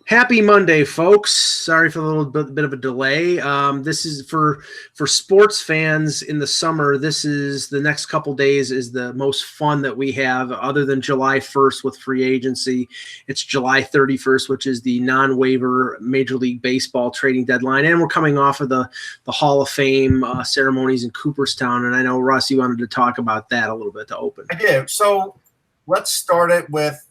Happy Monday, folks. Sorry for a little bit of a delay. This is for sports fans in the summer. This is the next couple days is the most fun that we have other than July 1st with free agency. It's July 31st, which is the non-waiver Major League Baseball trading deadline. And we're coming off of the Hall of Fame ceremonies in Cooperstown. And I know, Russ, you wanted to talk about that a little bit to open. I did. So let's start it with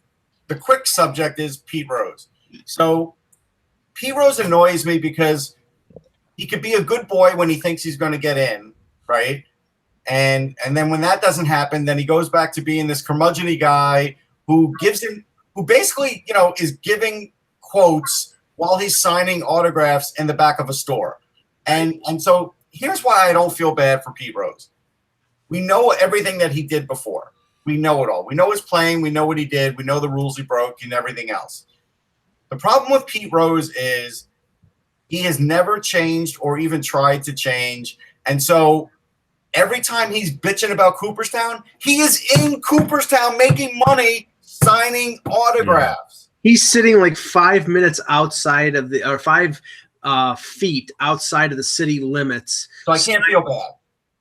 the quick subject is Pete Rose. So Pete Rose annoys me because he could be a good boy when he thinks he's going to get in, right? And then when that doesn't happen, then he goes back to being this curmudgeon-y guy who basically, is giving quotes while he's signing autographs in the back of a store. And so here's why I don't feel bad for Pete Rose. We know everything that he did before. We know it all. We know his playing. We know what he did. We know the rules he broke and everything else. The problem with Pete Rose is he has never changed or even tried to change. And so every time he's bitching about Cooperstown, he is in Cooperstown making money signing autographs. He's sitting like 5 minutes outside of or 5 feet outside of the city limits. So I can't feel bad.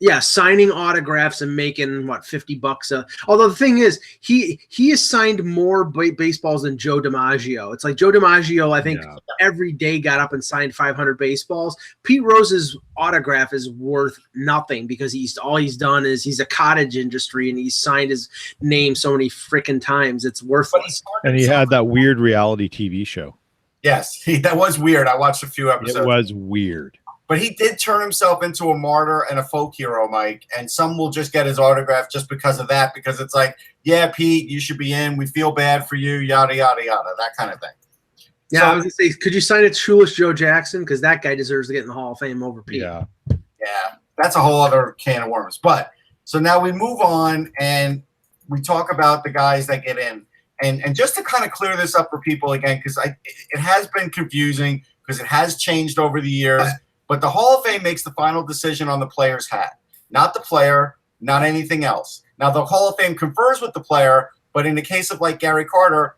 Yeah, signing autographs and making $50. Although the thing is, he has signed more baseballs than Joe DiMaggio. It's like Joe DiMaggio, I think, every day got up and signed 500 baseballs. Pete Rose's autograph is worth nothing because all he's done is he's a cottage industry and he's signed his name so many freaking times. It's worthless. And he had that weird reality TV show. Yes, that was weird. I watched a few episodes. It was weird. But he did turn himself into a martyr and a folk hero, Mike, and some will just get his autograph just because of that, because it's like, yeah, Pete, you should be in. We feel bad for you, yada, yada, yada, that kind of thing. Yeah, so, I was going to say, could you sign it Shoeless Joe Jackson? Because that guy deserves to get in the Hall of Fame over Pete. Yeah, that's a whole other can of worms. But so now we move on and we talk about the guys that get in. And just to kind of clear this up for people again, because it has been confusing because it has changed over the years. But the Hall of Fame makes the final decision on the player's hat, not the player, not anything else. Now, the Hall of Fame confers with the player, but in the case of like Gary Carter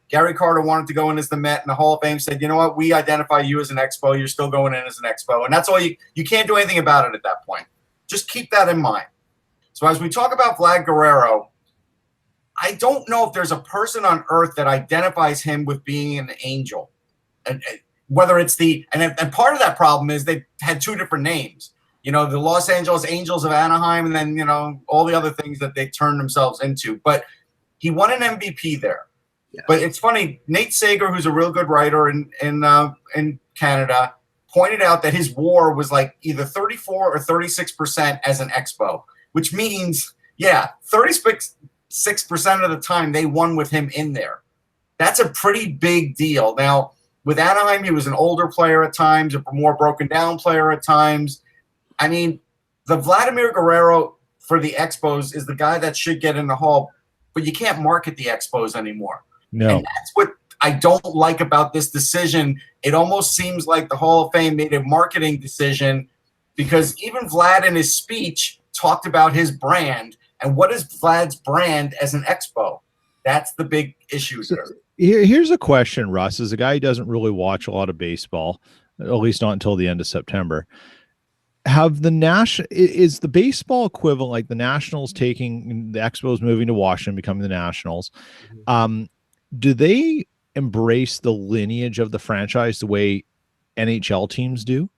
wanted to go in as the Met, and the Hall of Fame said, you know what, we identify you as an Expo. You're still going in as an Expo. And that's all you can't do anything about it at that point. Just keep that in mind. So as we talk about Vlad Guerrero, I don't know if there's a person on earth that identifies him with being an angel. And whether it's and part of that problem is they had two different names, the Los Angeles Angels of Anaheim, and then, all the other things that they turned themselves into. But he won an MVP there. Yeah. But it's funny, Nate Sager, who's a real good writer in Canada, pointed out that his WAR was like either 34 or 36% as an Expo, which means, 36% of the time they won with him in there. That's a pretty big deal. Now, with Anaheim, he was an older player at times, a more broken down player at times. I mean, the Vladimir Guerrero for the Expos is the guy that should get in the Hall, but you can't market the Expos anymore. No. And that's what I don't like about this decision. It almost seems like the Hall of Fame made a marketing decision because even Vlad in his speech talked about his brand. And what is Vlad's brand as an Expo? That's the big issue here. Here's a question, Russ. As a guy who doesn't really watch a lot of baseball, at least not until the end of September, is the baseball equivalent, like the Nationals taking the Expos moving to Washington, becoming the Nationals? Do they embrace the lineage of the franchise the way NHL teams do?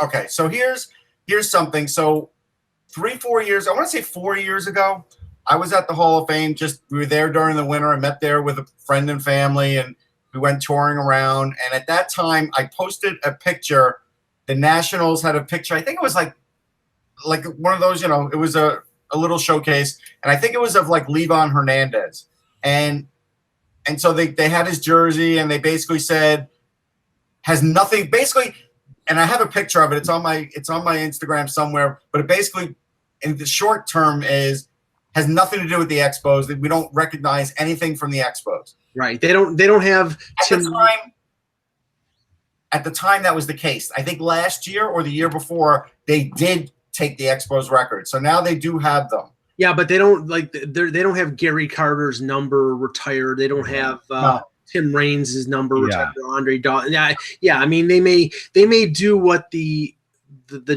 Okay, so here's something. So 3-4 years, I want to say 4 years ago, I was at the Hall of Fame. We were there during the winter. I met there with a friend and family, and we went touring around. And at that time, I posted a picture. The Nationals had a picture. I think it was like one of those, it was a little showcase. And I think it was of like Livan Hernandez. And so they had his jersey, and they basically said, has nothing, basically, and I have a picture of it. It's on my Instagram somewhere. But it basically, in the short term, has nothing to do with the Expos. We don't recognize anything from the Expos. Right. They don't have at the time that was the case. I think last year or the year before they did take the Expos record. So now they do have them. Yeah, but they don't have Gary Carter's number retired. They don't have Tim Raines' number, Yeah. Andre Dawson. Yeah. I mean, they may do what the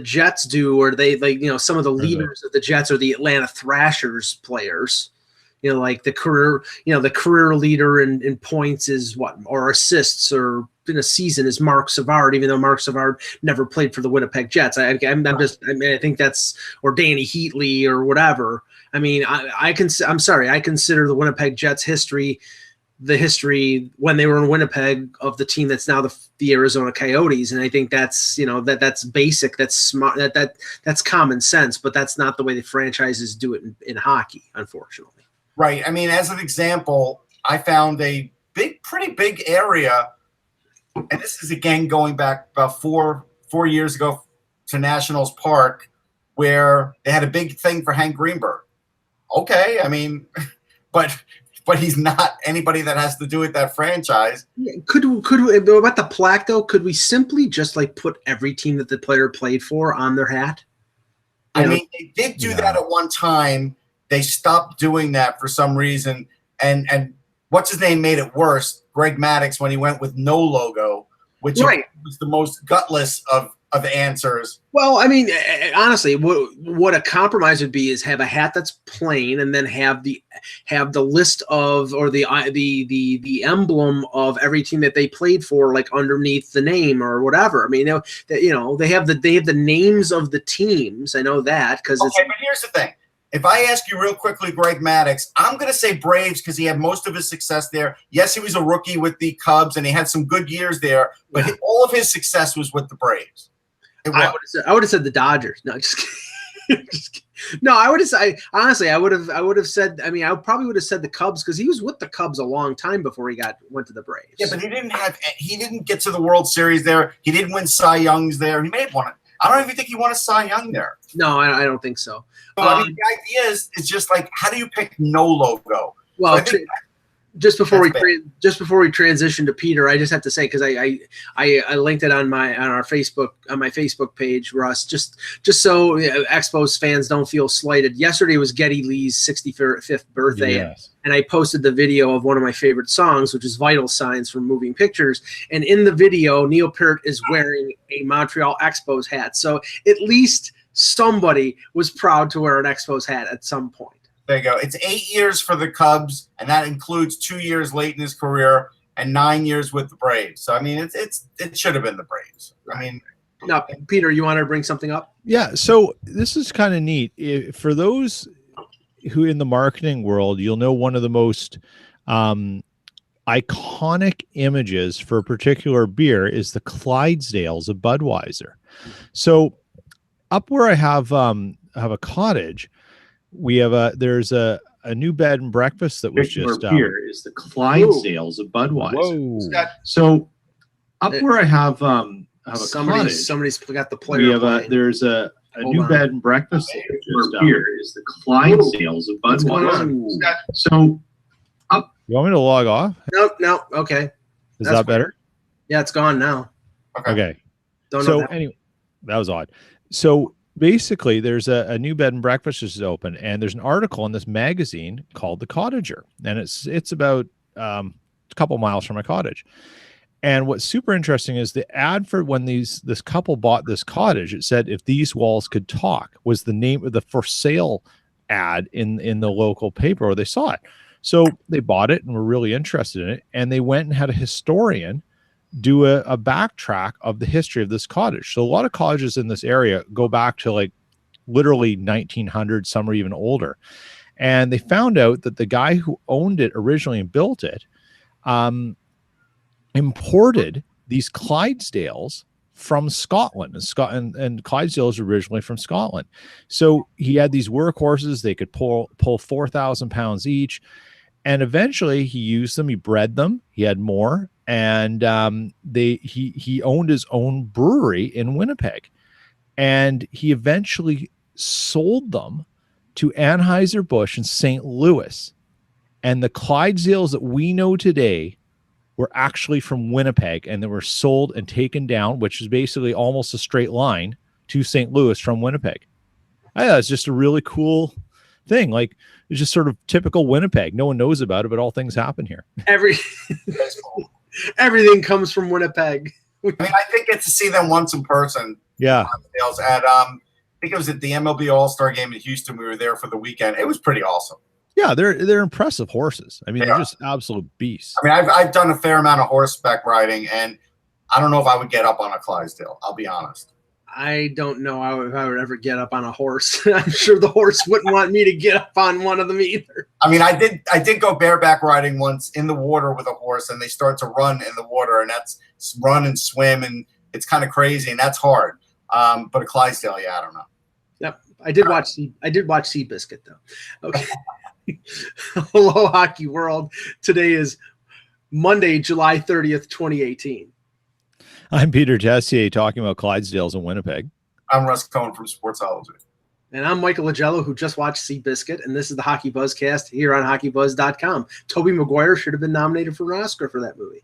Jets do, or they some of the leaders of the Jets are the Atlanta Thrashers players. Like the career leader in points is or assists or in a season is Mark Savard, even though Mark Savard never played for the Winnipeg Jets. I think that's, or Danny Heatley or whatever. I mean, I consider the Winnipeg Jets the history when they were in Winnipeg of the team that's now the Arizona Coyotes. And I think that's, that's basic, that's smart, that's common sense, but that's not the way the franchises do it in hockey, unfortunately. Right. I mean, as an example, I found a pretty big area, and this is again going back about four years ago to Nationals Park, where they had a big thing for Hank Greenberg. Okay, I mean, but he's not anybody that has to do with that franchise. Could we, about the plaque though? Could we simply just put every team that the player played for on their hat? I mean, they did do that at one time. They stopped doing that for some reason, and what's his name made it worse. Greg Maddux, when he went with no logo, which was the most gutless of answers. Well, I mean, honestly, what a compromise would be is have a hat that's plain, and then have the list of, or the emblem of every team that they played for, underneath the name or whatever. I mean, they have the names of the teams. I know that because but here's the thing. If I ask you real quickly, Greg Maddux, I'm going to say Braves because he had most of his success there. Yes, he was a rookie with the Cubs, and he had some good years there, but all of his success was with the Braves. I would have said the Dodgers. No, just kidding. No, I would have said, honestly, I would have said, I mean, I probably would have said the Cubs because he was with the Cubs a long time before he went to the Braves. Yeah, but he didn't get to the World Series there. He didn't win Cy Youngs there. He may have won it. I don't even think he won a Cy Young there. No, I don't think so. So, I mean, the idea is just how do you pick no logo? Well, so just before we transition to Peter, I just have to say, because I linked it on my Facebook page, Russ, just so Expos fans don't feel slighted. Yesterday was Geddy Lee's 65th birthday. Yes. And I posted the video of one of my favorite songs, which is Vital Signs from Moving Pictures. And in the video, Neil Peart is wearing a Montreal Expos hat. So at least somebody was proud to wear an Expos hat at some point. There you go. It's 8 years for the Cubs, and that includes 2 years late in his career and 9 years with the Braves. So, I mean, it should have been the Braves. I mean, now, Peter, you want to bring something up? Yeah. So this is kind of neat. For those who in the marketing world, you'll know one of the most iconic images for a particular beer is the Clydesdales of Budweiser. So up where I have a cottage, we have there's a new bed and breakfast that was just here is the Clydesdales of Budweiser. Whoa. So up where I have a cottage, somebody's got the player. We have there's a new bed and breakfast that was just here is the Clydesdales of Budweiser. So up. You want me to log off? No. Okay. Is that better? Yeah, it's gone now. Okay. Don't know so that. Anyway, that was odd. So basically, there's a new bed and breakfast is open, and there's an article in this magazine called The Cottager, and it's about a couple miles from my cottage. And what's super interesting is the ad for when this couple bought this cottage. It said, "If these walls could talk," was the name of the for sale ad in the local paper, or they saw it. So they bought it and were really interested in it, and they went and had a historian do a backtrack of the history of this cottage. So a lot of cottages in this area go back to literally 1900, some are even older. And they found out that the guy who owned it originally and built it imported these Clydesdales from Scotland. And Clydesdales originally from Scotland. So he had these workhorses. They could pull 4,000 pounds each. And eventually he used them. He bred them. He had more. And he owned his own brewery in Winnipeg, and he eventually sold them to Anheuser-Busch in St. Louis. And the Clydesdales that we know today were actually from Winnipeg, and they were sold and taken down, which is basically almost a straight line to St. Louis from Winnipeg. I thought it's just a really cool thing. Like, it's just sort of typical Winnipeg. No one knows about it, but all things happen here. Everything comes from Winnipeg. I mean, I did get to see them once in person. Yeah. At I think it was at the MLB All-Star game in Houston. We were there for the weekend. It was pretty awesome. Yeah, they're impressive horses. I mean, they're just absolute beasts. I mean, I've done a fair amount of horseback riding, and I don't know if I would get up on a Clydesdale. I'll be honest. I don't know if I would ever get up on a horse. I'm sure the horse wouldn't want me to get up on one of them either. I mean, I did go bareback riding once in the water with a horse, and they start to run in the water, and that's run and swim, and it's kind of crazy, and that's hard. But a Clydesdale, yeah, I don't know. Yep, I did watch Seabiscuit though. Okay. Hello, Hockey World. Today is Monday, July 30th, 2018. I'm Peter Tessier talking about Clydesdales in Winnipeg. I'm Russ Cohen from Sportsology. And I'm Michael Agello, who just watched Seabiscuit, and this is the Hockey Buzzcast here on HockeyBuzz.com. Tobey Maguire should have been nominated for an Oscar for that movie.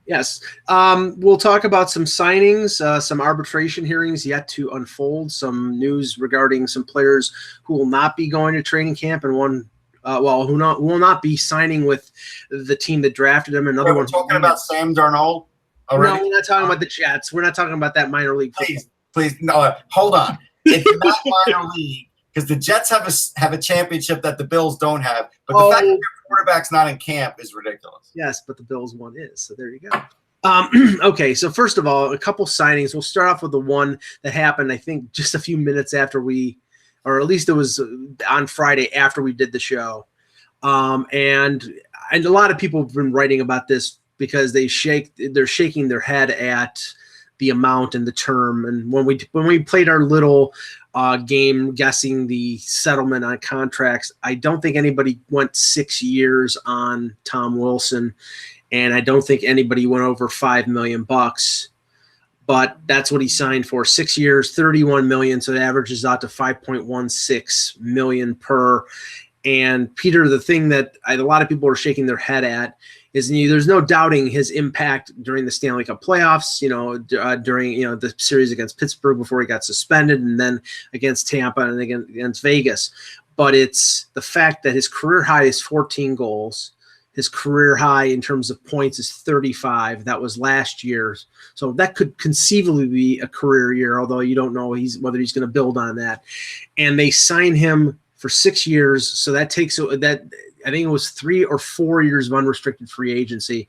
Yes. We'll talk about some signings, some arbitration hearings yet to unfold, some news regarding some players who will not be going to training camp, and one who will not be signing with the team that drafted him. Another one. Talking about Sam Darnold. Already? No, we're not talking about the Jets. We're not talking about that minor league. Please, no. Hold on. It's not minor league because the Jets have a championship that the Bills don't have. But the fact that their quarterback's not in camp is ridiculous. Yes, but the Bills one is. So there you go. Okay, so first of all, a couple signings. We'll start off with the one that happened, I think, just a few minutes after or at least it was on Friday after we did the show. And a lot of people have been writing about this because they're shaking their head at the amount and the term. And when we played our little game guessing the settlement on contracts, I don't think anybody went 6 years on Tom Wilson, and I don't think anybody went over $5 million. But that's what he signed for: 6 years, $31 million. So it averages out to $5.16 million per. And Peter, the thing that a lot of people are shaking their head at is there's no doubting his impact during the Stanley Cup playoffs, during the series against Pittsburgh before he got suspended, and then against Tampa and against Vegas. But it's the fact that his career high is 14 goals. His career high in terms of points is 35. That was last year. So that could conceivably be a career year, although you don't know whether he's going to build on that. And they sign him for 6 years. So that takes that. I think it was 3 or 4 years of unrestricted free agency,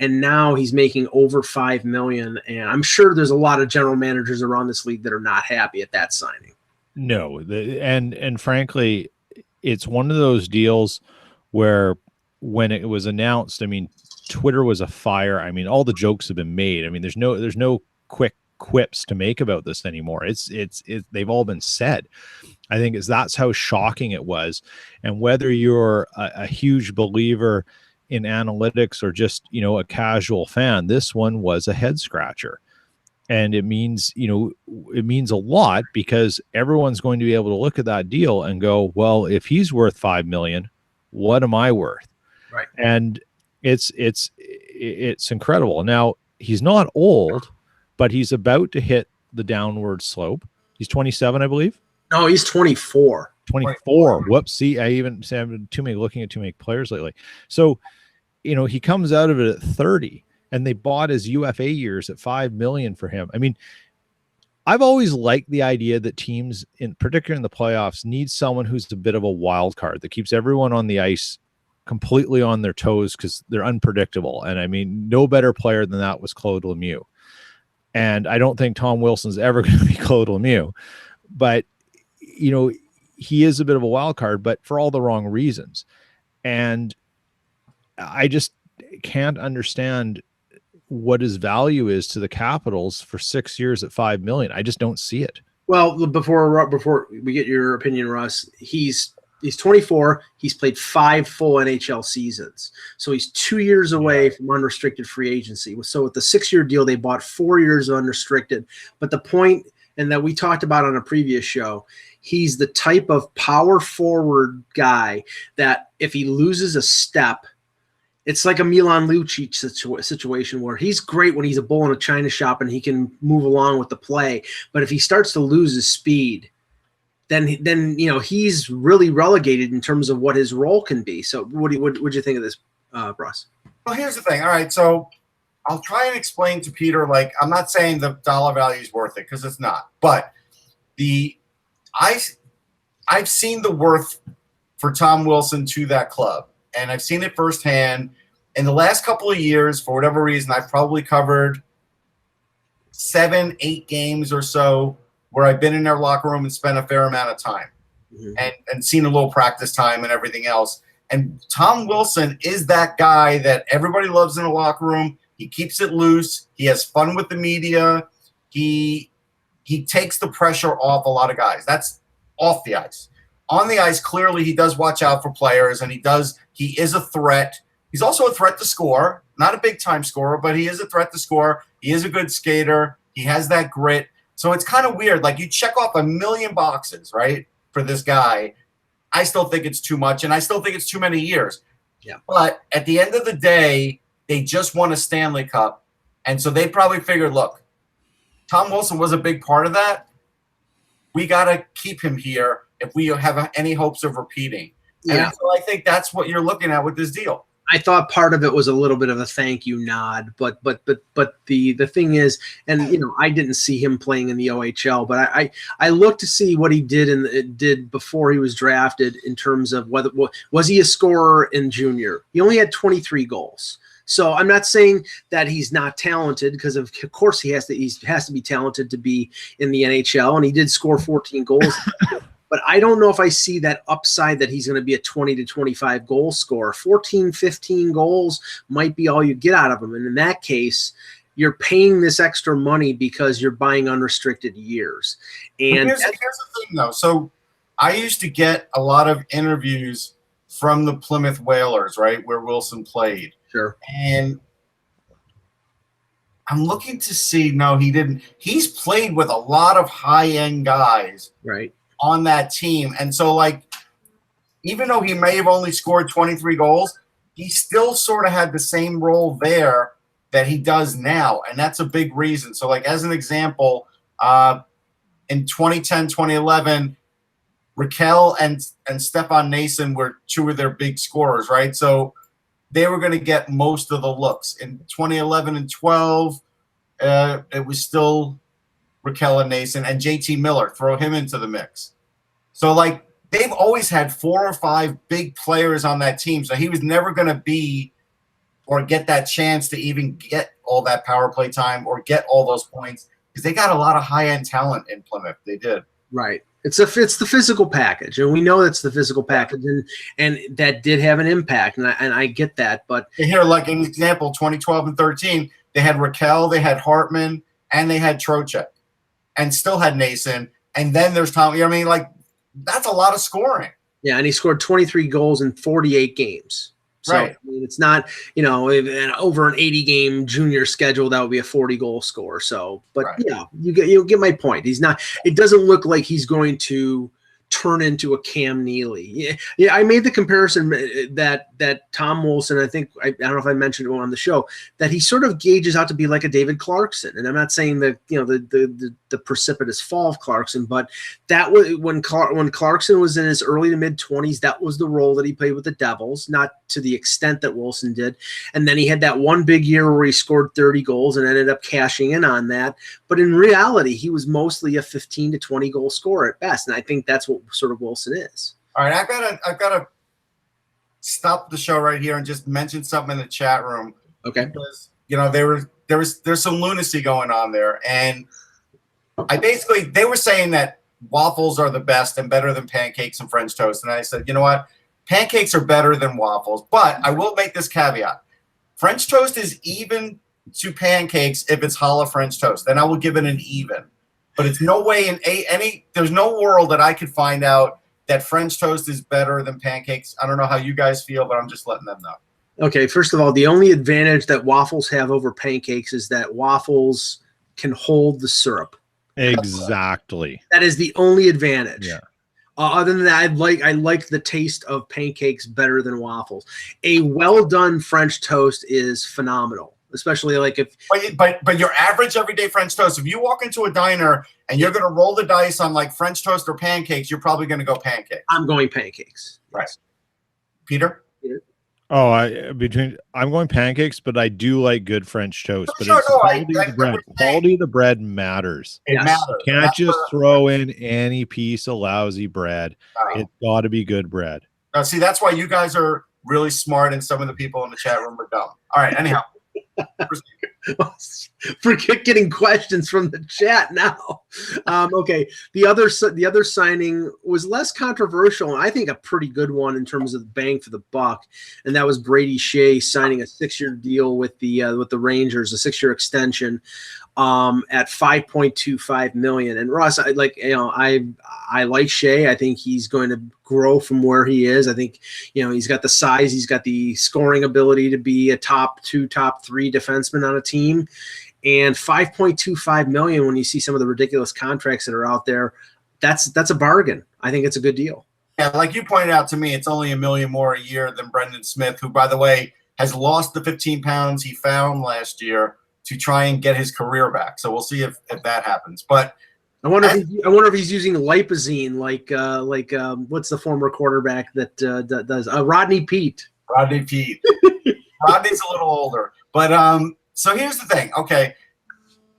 and now he's making over $5 million. And I'm sure there's a lot of general managers around this league that are not happy at that signing. No, and frankly, it's one of those deals where when it was announced, I mean, Twitter was afire. I mean, all the jokes have been made. I mean, there's no quick quips to make about this anymore. They've all been said. I think that's how shocking it was. And whether you're a huge believer in analytics or just, a casual fan, this one was a head scratcher. And it means a lot because everyone's going to be able to look at that deal and go, well, if he's worth $5 million, what am I worth? Right. And it's incredible. Now, he's not old, but he's about to hit the downward slope. He's 27, I believe. No, he's 24. 24. Whoops. See, I'm looking at too many players lately. So, he comes out of it at 30, and they bought his UFA years at $5 million for him. I mean, I've always liked the idea that teams, particularly in the playoffs, need someone who's a bit of a wild card that keeps everyone on the ice completely on their toes because they're unpredictable. And I mean, no better player than that was Claude Lemieux. And I don't think Tom Wilson's ever going to be Claude Lemieux, but he is a bit of a wild card, but for all the wrong reasons. And I just can't understand what his value is to the Capitals for 6 years at $5 million. I just don't see it. Well, before we get your opinion, Russ, he's 24. He's played 5 full NHL seasons. So he's 2 years away from unrestricted free agency. So with the 6-year deal, they bought 4 years of unrestricted. But the point, and that we talked about on a previous show, he's the type of power forward guy that if he loses a step, it's like a Milan Lucic situation where he's great when he's a bull in a china shop and he can move along with the play. But if he starts to lose his speed, then he's really relegated in terms of what his role can be. So what would you think of this, Russ? Well, here's the thing. All right, so I'll try and explain to Peter. Like, I'm not saying the dollar value is worth it because it's not, but I've seen the worth for Tom Wilson to that club, and I've seen it firsthand. In the last couple of years, for whatever reason, I've probably covered 7-8 games or so where I've been in their locker room and spent a fair amount of time, and seen a little practice time and everything else. And Tom Wilson is that guy that everybody loves in the locker room. He keeps it loose. He has fun with the media. He takes the pressure off a lot of guys. That's off the ice. On the ice, clearly he does watch out for players, and he is a threat. He's also a threat to score. Not a big-time scorer, but he is a threat to score. He is a good skater. He has that grit. So it's kind of weird. Like, you check off a million boxes, right, for this guy. I still think it's too much, and I still think it's too many years. Yeah. But at the end of the day, they just won a Stanley Cup, and so they probably figured, look, Tom Wilson was a big part of that. We got to keep him here if we have any hopes of repeating. Yeah. And so I think that's what you're looking at with this deal. I thought part of it was a little bit of a thank you nod, but the thing is, and I didn't see him playing in the OHL, but I looked to see what he did before he was drafted in terms of whether was he a scorer in junior. He only had 23 goals. So I'm not saying that he's not talented, because of course he has to be talented to be in the NHL, and he did score 14 goals. But I don't know if I see that upside that he's going to be a 20 to 25 goal scorer. 14, 15 goals might be all you get out of him. And in that case, you're paying this extra money because you're buying unrestricted years. And here's the thing, though. So I used to get a lot of interviews from the Plymouth Whalers, right, where Wilson played. Sure. And I'm looking to see, no, he didn't. He's played with a lot of high-end guys. Right. On that team. And so, like, even though he may have only scored 23 goals, he still sort of had the same role there that he does now. And that's a big reason. So, like, as an example, in 2010, 2011, Raquel and Stefan Nason were two of their big scorers, right? So they were going to get most of the looks. In 2011 and 12, it was still Raquel and Nason, and JT Miller, throw him into the mix. So, like, they've always had 4 or 5 big players on that team. So he was never going to be or get that chance to even get all that power play time or get all those points, because they got a lot of high-end talent in Plymouth. They did. Right. It's the physical package, and we know it's the physical package, and that did have an impact, and I get that. But here, like an example, 2012 and 13, they had Raquel, they had Hartman, and they had Trocheck. And still had Nason, and then there's Tom. You know what I mean? Like, that's a lot of scoring. Yeah, and he scored 23 goals in 48 games. So, right. I mean, it's not, over an 80-game junior schedule, that would be a 40-goal score. So, but right. Yeah, you get my point. He's not. It doesn't look like he's going to turn into a Cam Neely. Yeah. I made the comparison that Tom Wilson, I think, I don't know if I mentioned it on the show, that he sort of gauges out to be like a David Clarkson. And I'm not saying that, the precipitous fall of Clarkson, but that was when Clarkson was in his early to mid 20s, that was the role that he played with the Devils, not to the extent that Wilson did. And then he had that one big year where he scored 30 goals and ended up cashing in on that. But in reality, he was mostly a 15 to 20 goal scorer at best. And I think that's what sort of Wilson is. All right, I've gotta stop the show right here and just mention something in the chat room. Okay. Because there's some lunacy going on there, and they were saying that waffles are the best and better than pancakes and French toast, and I said, you know what, pancakes are better than waffles, but I will make this caveat: French toast is even to pancakes if it's challah French toast. Then I will give it an even. But it's no way there's no world that I could find out that French toast is better than pancakes. I don't know how you guys feel, but I'm just letting them know. Okay, first of all, the only advantage that waffles have over pancakes is that waffles can hold the syrup. Exactly. That is the only advantage. Yeah. Other than that, I like the taste of pancakes better than waffles. A well done French toast is phenomenal. especially like if. But your average everyday French toast. If you walk into a diner and you're going to roll the dice on like French toast or pancakes, you're probably going to go pancakes. I'm going pancakes. Right. Peter? Oh, I'm going pancakes, but I do like good French toast. But Sure, it's no, quality of the bread. Quality of the bread matters. It matters. You can't just throw in any piece of lousy bread. No. It's got to be good bread. Now, see, that's why you guys are really smart, and some of the people in the chat room are dumb. All right, anyhow. Forget getting questions from the chat now. Okay, the other signing was less controversial, and I think a pretty good one in terms of the bang for the buck, and that was Brady Shea signing a 6-year deal with the Rangers, a 6-year extension at $5.25 million. And Ross, I like Shea. I think he's going to grow from where he is. I think he's got the size, he's got the scoring ability to be a top 2, top 3 defenseman on a team. And $5.25 million, when you see some of the ridiculous contracts that are out there, that's a bargain. I think it's a good deal. Yeah, like you pointed out to me, it's only $1 million more a year than Brendan Smith, who, by the way, has lost the 15 pounds he found last year to try and get his career back. So we'll see if that happens. But I wonder if he's using lipozene like what's the former quarterback that does Rodney Peete. Rodney Peete. Rodney's a little older, but so here's the thing. Okay,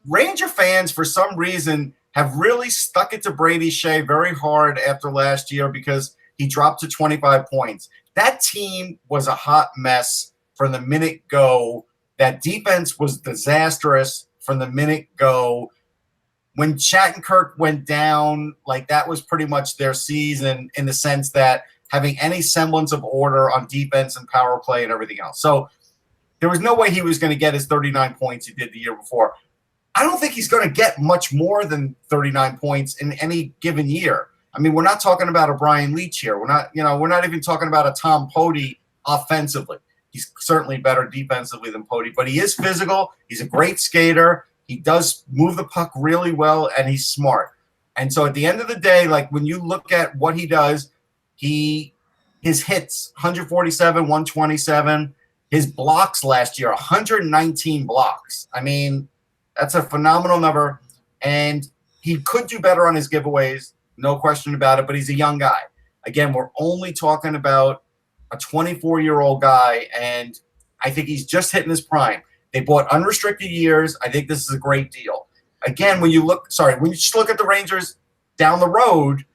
Ranger fans for some reason have really stuck it to Brady Shea very hard after last year because he dropped to 25 points. That team was a hot mess from the minute go. That defense was disastrous from the minute go. When Shattenkirk went down, like that was pretty much their season in the sense that having any semblance of order on defense and power play and everything else. So there was no way he was going to get his 39 points he did the year before. I don't think he's going to get much more than 39 points in any given year. I mean, we're not talking about a Brian Leach here. We're not even talking about a Tom Pody offensively. He's certainly better defensively than Pody, but he is physical. He's a great skater. He does move the puck really well, and he's smart. And so at the end of the day, like when you look at what he does, his hits, 147, 127. His blocks last year, 119 blocks. I mean, that's a phenomenal number. And he could do better on his giveaways, no question about it, but he's a young guy. Again, we're only talking about a 24-year-old guy, and I think he's just hitting his prime. They bought unrestricted years. I think this is a great deal. Again, when you just look at the Rangers down the road,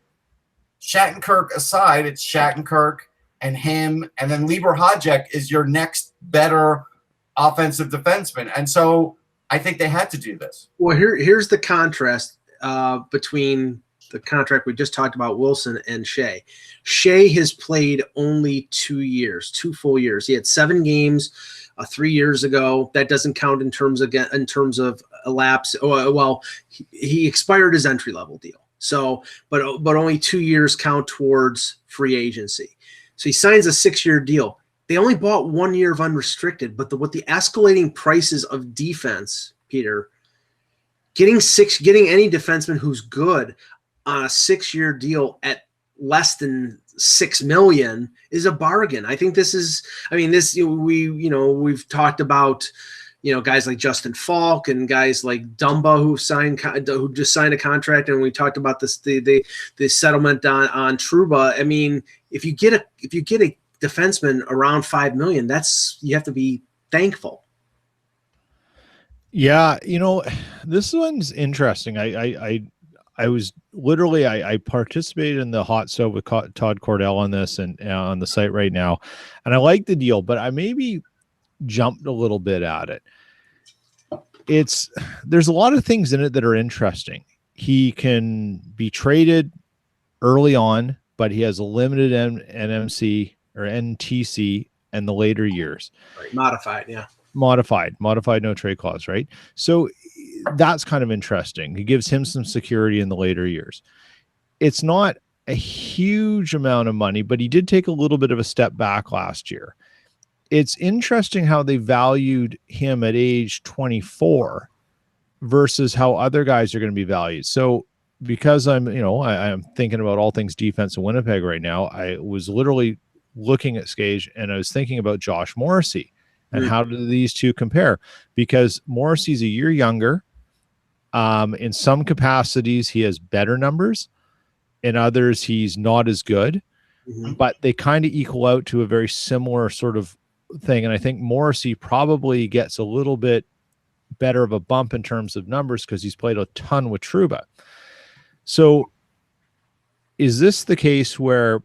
Shattenkirk aside, it's Shattenkirk and him, and then Lieber Hajek is your next better offensive defenseman. And so I think they had to do this. Well, here's the contrast between the contract we just talked about, Wilson and Shea. Shea has played only 2 full years. He had 7 games 3 years ago. That doesn't count in terms of elapse. Well, he expired his entry level deal. So, but only 2 years count towards free agency. So he signs a 6-year deal. They only bought 1 year of unrestricted, but with the escalating prices of defense, Peter, getting any defenseman who's good on a 6-year deal at less than $6 million is a bargain. I think we've talked about, guys like Justin Falk and guys like Dumba who just signed a contract, and we talked about this the settlement on Trouba. I mean, if you get a defenseman around $5 million, you have to be thankful. Yeah, this one's interesting. I was literally I participated in the hot stove with Todd Cordell on this and on the site right now, and I like the deal, but I maybe jumped a little bit at it. There's a lot of things in it that are interesting. He can be traded early on, but he has a limited NMC or NTC in the later years. Right. Modified, yeah. Modified, no trade clause, right? So that's kind of interesting. It gives him some security in the later years. It's not a huge amount of money, but he did take a little bit of a step back last year. It's interesting how they valued him at age 24 versus how other guys are going to be valued. So because I'm thinking about all things defense in Winnipeg right now, I was literally looking at Skage and I was thinking about Josh Morrissey And how do these two compare? Because Morrissey's a year younger. In some capacities, he has better numbers. In others, he's not as good. But they kind of equal out to a very similar sort of thing. And I think Morrissey probably gets a little bit better of a bump in terms of numbers because he's played a ton with Trouba. So is this the case where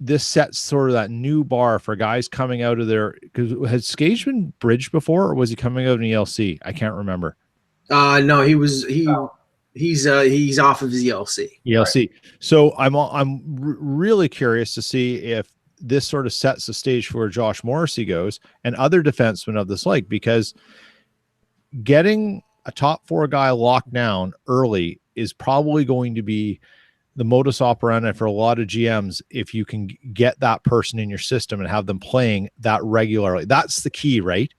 this sets sort of that new bar for guys coming out of there? Because had Skage been bridged before, or was he coming out in ELC? I can't remember. No, he's off of his ELC. ELC. Right. So I'm really curious to see if this sort of sets the stage for where Josh Morrissey goes and other defensemen of this like, because getting a top 4 guy locked down early is probably going to be the modus operandi for a lot of GMs. If you can get that person in your system and have them playing that regularly, that's the key, right?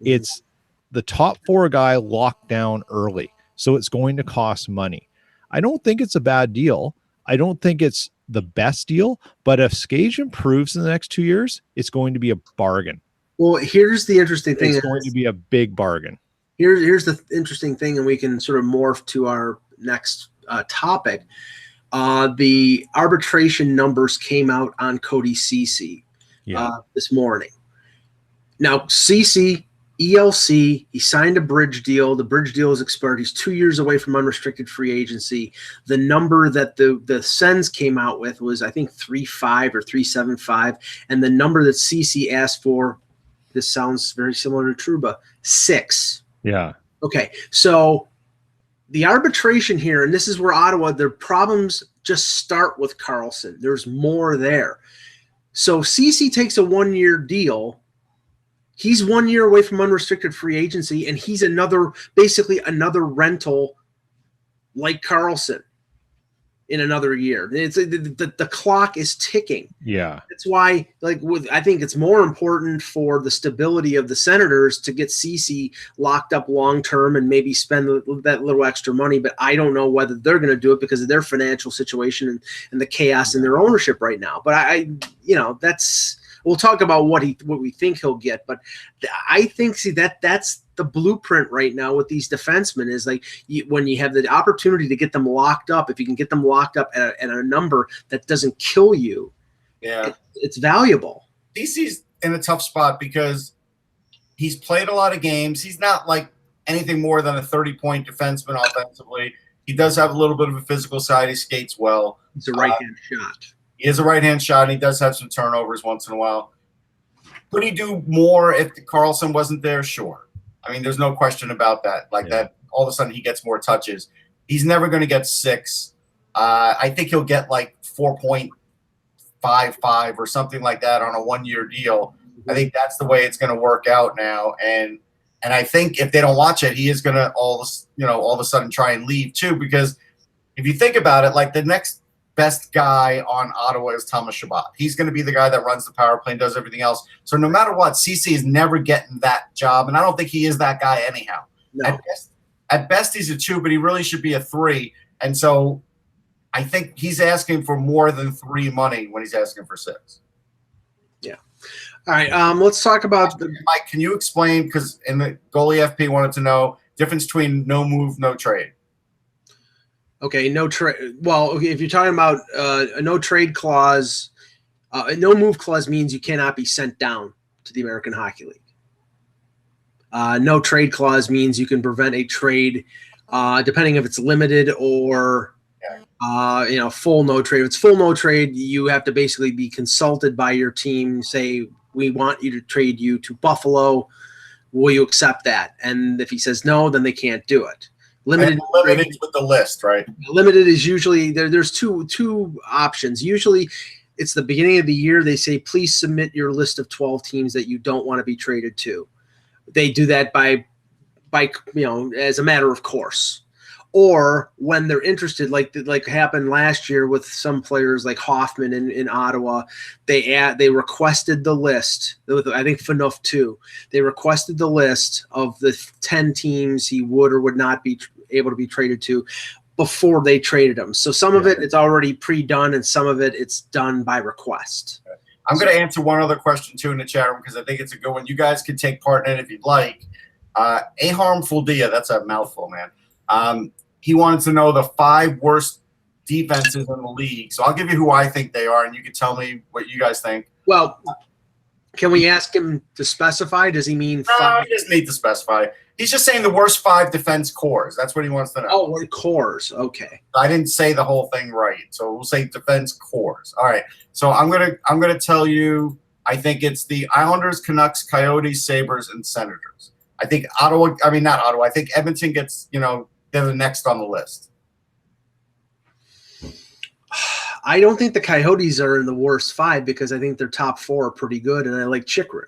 It's the top 4 guy locked down early. So it's going to cost money. I don't think it's a bad deal. I don't think it's the best deal, but if Skage improves in the next 2 years, it's going to be a bargain. Well, here's the interesting thing. It's going to be a big bargain. Here's the interesting thing, and we can sort of morph to our next topic. The arbitration numbers came out on Cody Ceci this morning. Now, Ceci, ELC, he signed a bridge deal. The bridge deal is expired. He's 2 years away from unrestricted free agency. The number that the Sens came out with was, I think, 3.5 or 3.75, and the number that Ceci asked for, this sounds very similar to Trouba, 6. Yeah. Okay, so the arbitration here, and this is where Ottawa, their problems just start with Karlsson. There's more there. So Ceci takes a 1-year deal. He's 1 year away from unrestricted free agency, and he's basically another rental like Karlsson in another year. It's the clock is ticking. Yeah. That's why, I think it's more important for the stability of the Senators to get Ceci locked up long term and maybe spend that little extra money. But I don't know whether they're going to do it because of their financial situation and the chaos in their ownership right now. But we'll talk about what we think he'll get. But I think that's the blueprint right now with these defensemen is when you have the opportunity to get them locked up, if you can get them locked up at a number that doesn't kill you, it's valuable. DC's in a tough spot because he's played a lot of games. He's not like anything more than a 30-point defenseman offensively. He does have a little bit of a physical side. He skates well. It's a right-hand shot. He has a right-hand shot, and he does have some turnovers once in a while. Could he do more if Karlsson wasn't there? Sure. I mean, there's no question about that. That, all of a sudden he gets more touches. He's never going to get 6. I think he'll get 4.55 or something like that on a 1-year deal. I think that's the way it's going to work out now. And I think if they don't watch it, he is going to all of a sudden try and leave too. Because if you think about it, the next best guy on Ottawa is Thomas Chabot. He's going to be the guy that runs the power play and does everything else. So no matter what, Ceci is never getting that job, and I don't think he is that guy anyhow. No. At best, he's a 2, but he really should be a 3. And so I think he's asking for more than 3 money when he's asking for 6. Yeah. All right. Let's talk about Mike, can you explain, because in the goalie FP wanted to know difference between no move, no trade. Okay, no trade. Well, okay, if you're talking about a no trade clause, a no move clause means you cannot be sent down to the American Hockey League. No trade clause means you can prevent a trade, depending if it's limited or full no trade. If it's full no trade, you have to basically be consulted by your team. Say, we want you to trade you to Buffalo. Will you accept that? And if he says no, then they can't do it. Limited with the list, right? Limited is usually there's two options. Usually it's the beginning of the year. They say, please submit your list of 12 teams that you don't want to be traded to. They do that by as a matter of course. Or when they're interested, like happened last year with some players like Hoffman in Ottawa, they requested the list. I think Phaneuf too. They requested the list of the 10 teams he would or would not be able to be traded to before they traded him. So some of it's already pre-done, and some of it's done by request. I'm going to answer one other question too in the chat room because I think it's a good one. You guys can take part in it if you'd like. A harmful dia, that's a mouthful, man. He wanted to know the 5 worst defenses in the league. So I'll give you who I think they are, and you can tell me what you guys think. Well, can we ask him to specify? Does he mean 5? No, he doesn't need to specify. He's just saying the worst 5 defense cores. That's what he wants to know. Oh, cores. Okay. I didn't say the whole thing right, so we'll say defense cores. All right. So I'm gonna tell you. I think it's the Islanders, Canucks, Coyotes, Sabres, and Senators. I think Ottawa. I mean, not Ottawa. I think Edmonton gets. They're the next on the list. I don't think the Coyotes are in the worst 5 because I think their top 4 are pretty good, and I like Chychrun.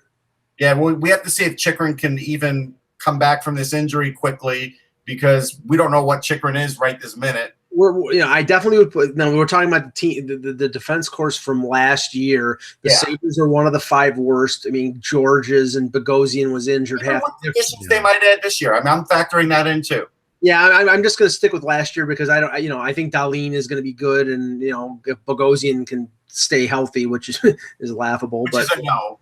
Yeah, well, we have to see if Chychrun can even come back from this injury quickly because we don't know what Chychrun is right this minute. I definitely would put. No, we were talking about the team, the defense course from last year. The Sabres are one of the 5 worst. I mean, Georges and Bogosian was injured. What additions they might add this year? I mean, I'm factoring that in too. Yeah, I'm just going to stick with last year because I think Dahlin is going to be good, and if Bogosian can stay healthy, which is laughable, Which is a no.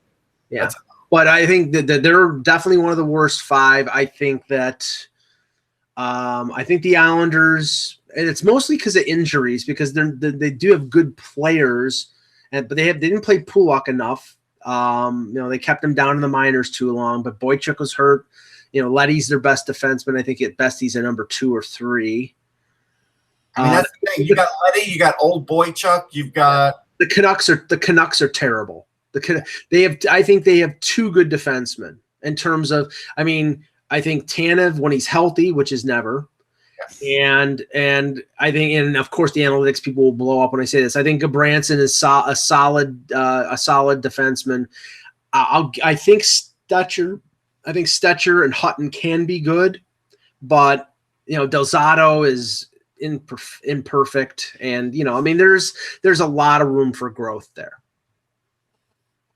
Yeah, but I think that they're definitely one of the worst 5. I think that I think the Islanders, and it's mostly because of injuries because they do have good players, but they didn't play Pulock enough. They kept him down in the minors too long, but Boychuk was hurt. Leddy's their best defenseman. I think at best he's a number 2 or 3. I mean, that's the thing. You got Leddy, you got old Boychuk, you've got the Canucks are terrible. I think they have 2 good defensemen in terms of. I mean, I think Tanev when he's healthy, which is never. Yes. And I think, and of course, the analytics people will blow up when I say this. I think Gabranson is a solid defenseman. I think Stetcher and Hutton can be good, but Del Zotto is imperfect, and I mean, there's a lot of room for growth there.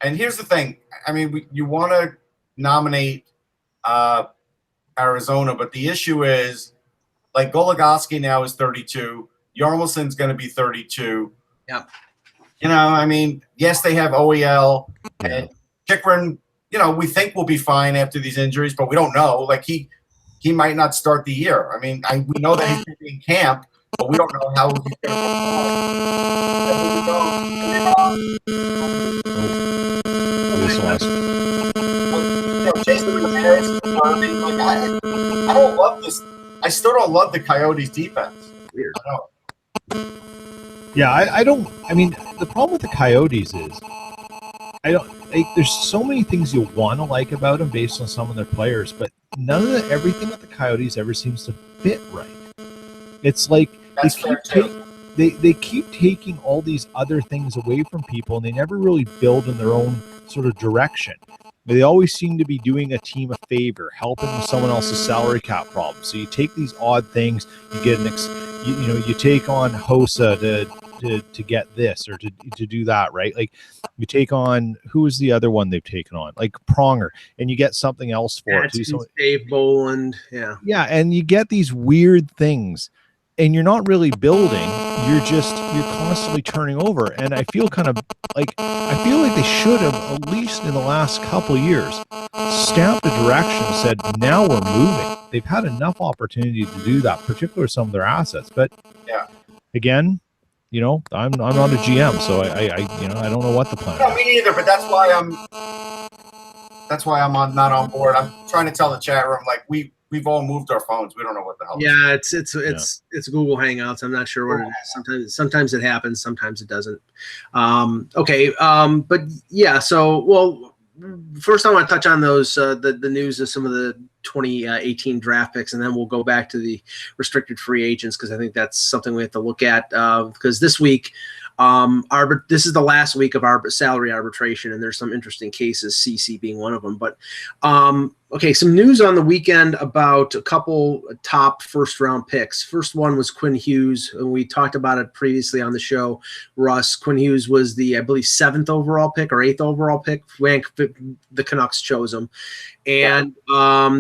And here's the thing. I mean, you want to nominate Arizona, but the issue is, like, Goligoski now is 32. Yarmulson's going to be 32. Yeah. I mean, yes, they have OEL and Chychrun. We think will be fine after these injuries, but we don't know. Like, he might not start the year. I mean, we know that he's going to be in camp, but we don't know how he's going to Jason Ramirez, I don't love this. I still don't love the Coyotes' defense. Weird. Yeah, I don't. I mean, the problem with the Coyotes is there's so many things you want to like about them based on some of their players, but everything with the Coyotes ever seems to fit right. It's like they keep taking all these other things away from people, and they never really build in their own sort of direction. They always seem to be doing a team a favor, helping with someone else's salary cap problem. So you take these odd things, you get you take on Hossa to get this or to do that, right? Like, you take on, who is the other one they've taken on? Like Pronger, and you get something else for it. Dave Boland, yeah. Yeah, and you get these weird things, and you're not really building. You're constantly turning over. And I feel like they should have, at least in the last couple of years, stamped a direction and said, now we're moving. They've had enough opportunity to do that, particularly some of their assets. But again, I'm not a GM, so I don't know what the plan is. No, me neither, but that's why I'm not on board. I'm trying to tell the chat room, like, we've all moved our phones. We don't know what the hell. Yeah, it's Google Hangouts. I'm not sure what it is. Sometimes it happens, sometimes it doesn't. But yeah. So first I want to touch on those the news of some of the 2018 draft picks, and then we'll go back to the restricted free agents because I think that's something we have to look at because this week. This is the last week of our salary arbitration, and there's some interesting cases, CC being one of them. But some news on the weekend about a couple top first-round picks. First one was Quinn Hughes, and we talked about it previously on the show. Russ, Quinn Hughes was the, I believe, 7th overall pick or 8th overall pick. The Canucks chose him, and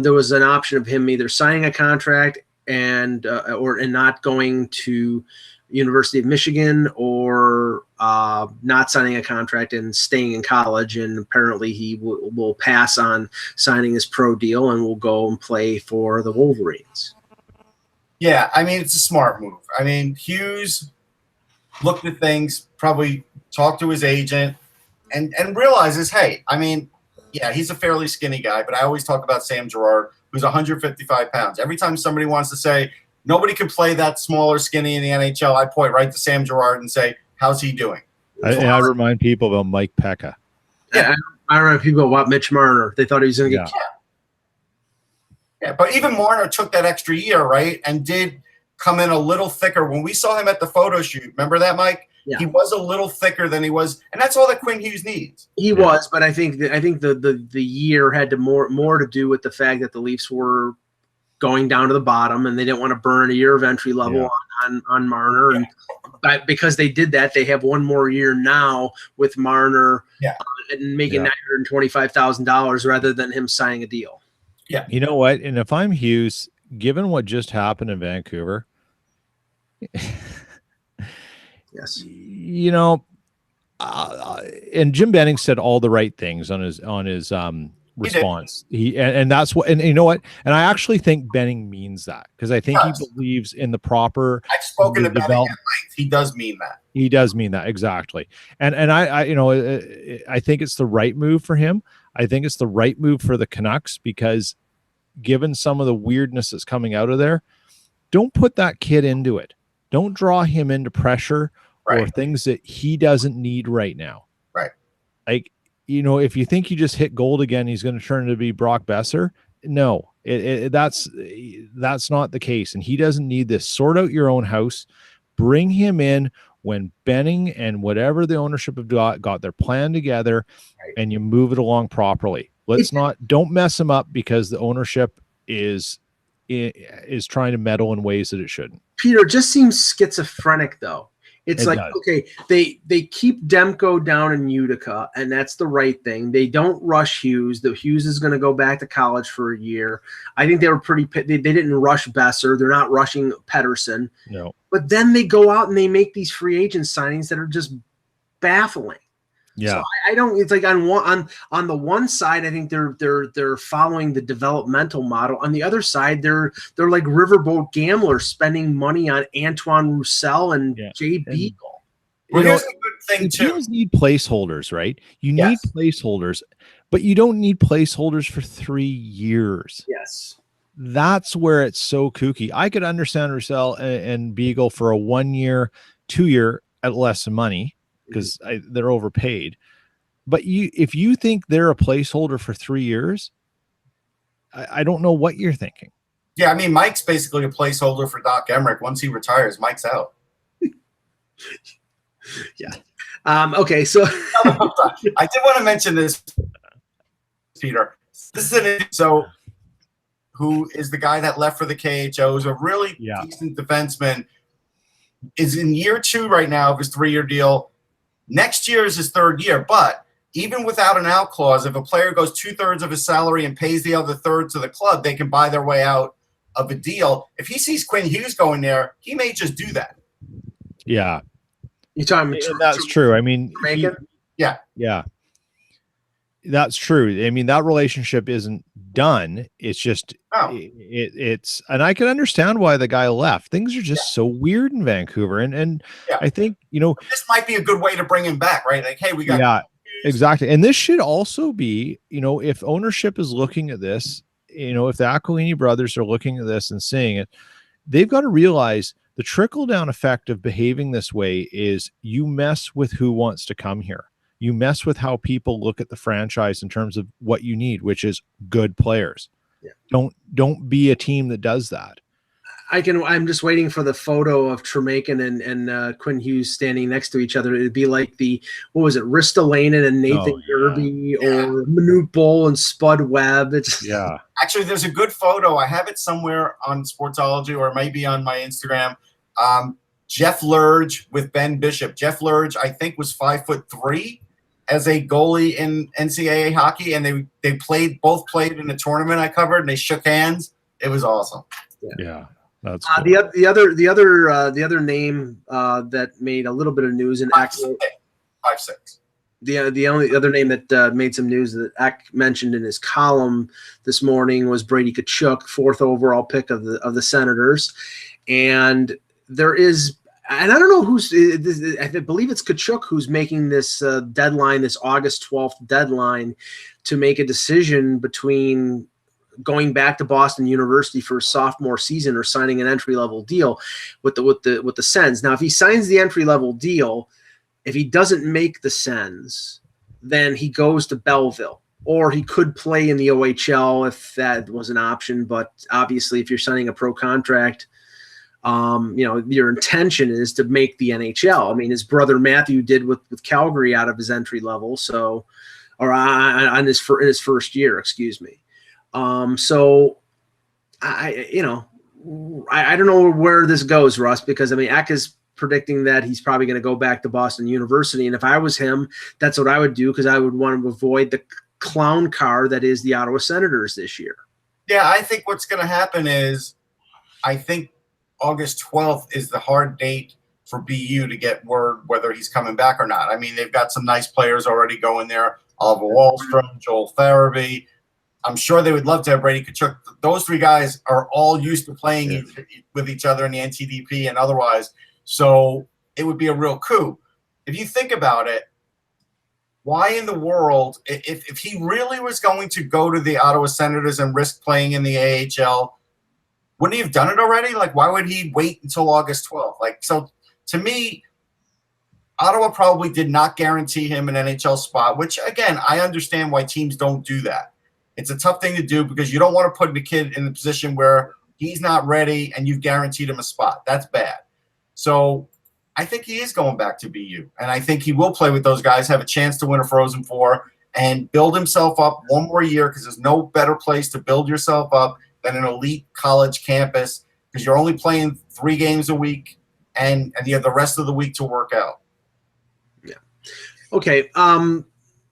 there was an option of him either signing a contract and not going to University of Michigan or not signing a contract and staying in college. And apparently he will pass on signing his pro deal and will go and play for the Wolverines. Yeah, I mean, it's a smart move. I mean, Hughes looked at things, probably talked to his agent, and realizes, hey, I mean, yeah, he's a fairly skinny guy, but I always talk about Sam Girard, who's 155 pounds. Every time somebody wants to say, nobody can play that small or skinny in the NHL, I point right to Sam Girard and say, how's he doing? I remind people about Mike Pekka. Yeah, I remind people about Mitch Marner. They thought he was going to get Yeah, but even Marner took that extra year, right, and did come in a little thicker. When we saw him at the photo shoot, remember that, Mike? Yeah. He was a little thicker than he was, and that's all that Quinn Hughes needs. He was, but I think the year had more to do with the fact that the Leafs were going down to the bottom, and they didn't want to burn a year of entry level on Marner. And because they did that, they have one more year now with Marner and making $925,000 rather than him signing a deal. Yeah. You know what? And if I'm Hughes, given what just happened in Vancouver, yes, you know, and Jim Benning said all the right things on his response. And that's what, and you know what? And I actually think Benning means that, because I think he believes in the proper. I've spoken to Benning at length. He does mean that. He does mean that, exactly. And I you know, I think it's the right move for him. I think it's the right move for the Canucks, because given some of the weirdness that's coming out of there, don't put that kid into it. Don't draw him into pressure or things that he doesn't need right now. Right. Like, you know, if you think you just hit gold again, he's going to turn into be Brock Besser. No, that's not the case. And he doesn't need this. Sort out your own house. Bring him in when Benning and whatever the ownership have got their plan together, and you move it along properly. Don't mess him up because the ownership is trying to meddle in ways that it shouldn't. Peter, just seems schizophrenic though. It's like, okay, they keep Demko down in Utica, and that's the right thing. They don't rush Hughes. The Hughes is going to go back to college for a year. I think they were they didn't rush Besser. They're not rushing Pettersson. No. But then they go out and they make these free agent signings that are just baffling. Yeah. So I don't. It's like on the one side, I think they're following the developmental model. On the other side, they're like riverboat gamblers spending money on Antoine Roussel and Jay Beagle. Well, here's a good thing too. Teams need placeholders, right? You need placeholders, but you don't need placeholders for 3 years. Yes. That's where it's so kooky. I could understand Roussel and Beagle for a 1 year, 2 year at less money, because they're overpaid. But if you think they're a placeholder for 3 years, I don't know what you're thinking. Yeah, I mean, Mike's basically a placeholder for Doc Emmerich. Once he retires, Mike's out. Okay, so I did want to mention this, Peter. This is who is the guy that left for the KHO, is a really decent defenseman, is in year 2 right now of his 3-year deal. Next year is his 3rd year, but even without an out clause, if a player goes 2/3 of his salary and pays the other third to the club, they can buy their way out of a deal. If he sees Quinn Hughes going there, he may just do that. Yeah. You're talking that's true. I mean, yeah. That's true. I mean, that relationship isn't done. It's just it's and I can understand why the guy left. Things are just so weird in Vancouver. And I think, you know, this might be a good way to bring him back, right? Like, hey, we got exactly. And this should also be, you know, if ownership is looking at this, you know, if the Aquilini brothers are looking at this and seeing it, they've got to realize the trickle-down effect of behaving this way is you mess with who wants to come here. You mess with how people look at the franchise in terms of what you need, which is good players. Yeah. Don't be a team that does that. I'm just waiting for the photo of Tremaken and Quinn Hughes standing next to each other. It'd be like what was it, Ristolainen and Nathan Derby, or Manute Bol and Spud Webb. Actually, there's a good photo. I have it somewhere on Sportsology, or maybe on my Instagram. Jeff Lurge with Ben Bishop. Jeff Lurge, I think, was 5'3" as a goalie in NCAA hockey, and they both played in the tournament I covered, and they shook hands. It was awesome. Yeah. That's cool. The other name that made a little bit of news and 5'6". The only other name that made some news that Eck mentioned in his column this morning was Brady Tkachuk, 4th overall pick of the Senators, and there is. And I don't know who's. I believe it's Tkachuk who's making this deadline, this August 12th deadline, to make a decision between going back to Boston University for a sophomore season or signing an entry-level deal with the Sens. Now, if he signs the entry-level deal, if he doesn't make the Sens, then he goes to Belleville, or he could play in the OHL if that was an option. But obviously, if you're signing a pro contract, your intention is to make the NHL. I mean, his brother Matthew did with Calgary out of his entry level, or in his first year, excuse me. So I don't know where this goes, Russ, because I mean, Eck is predicting that he's probably going to go back to Boston University, and if I was him, that's what I would do, because I would want to avoid the clown car that is the Ottawa Senators this year. Yeah, I think what's going to happen is, I think August 12th is the hard date for BU to get word whether he's coming back or not. I mean, they've got some nice players already going there. Oliver Wahlstrom, Joel Farabee. I'm sure they would love to have Brady Tkachuk. Those three guys are all used to playing with each other in the NTDP and otherwise. So it would be a real coup. If you think about it, why in the world, if he really was going to go to the Ottawa Senators and risk playing in the AHL, wouldn't he have done it already? Like, why would he wait until August 12th? Like, so to me, Ottawa probably did not guarantee him an NHL spot, which, again, I understand why teams don't do that. It's a tough thing to do because you don't want to put the kid in a position where he's not ready and you've guaranteed him a spot. That's bad. So I think he is going back to BU, and I think he will play with those guys, have a chance to win a Frozen Four, and build himself up one more year, because there's no better place to build yourself up than an elite college campus, because you're only playing 3 games a week and you have the rest of the week to work out. Yeah. Okay.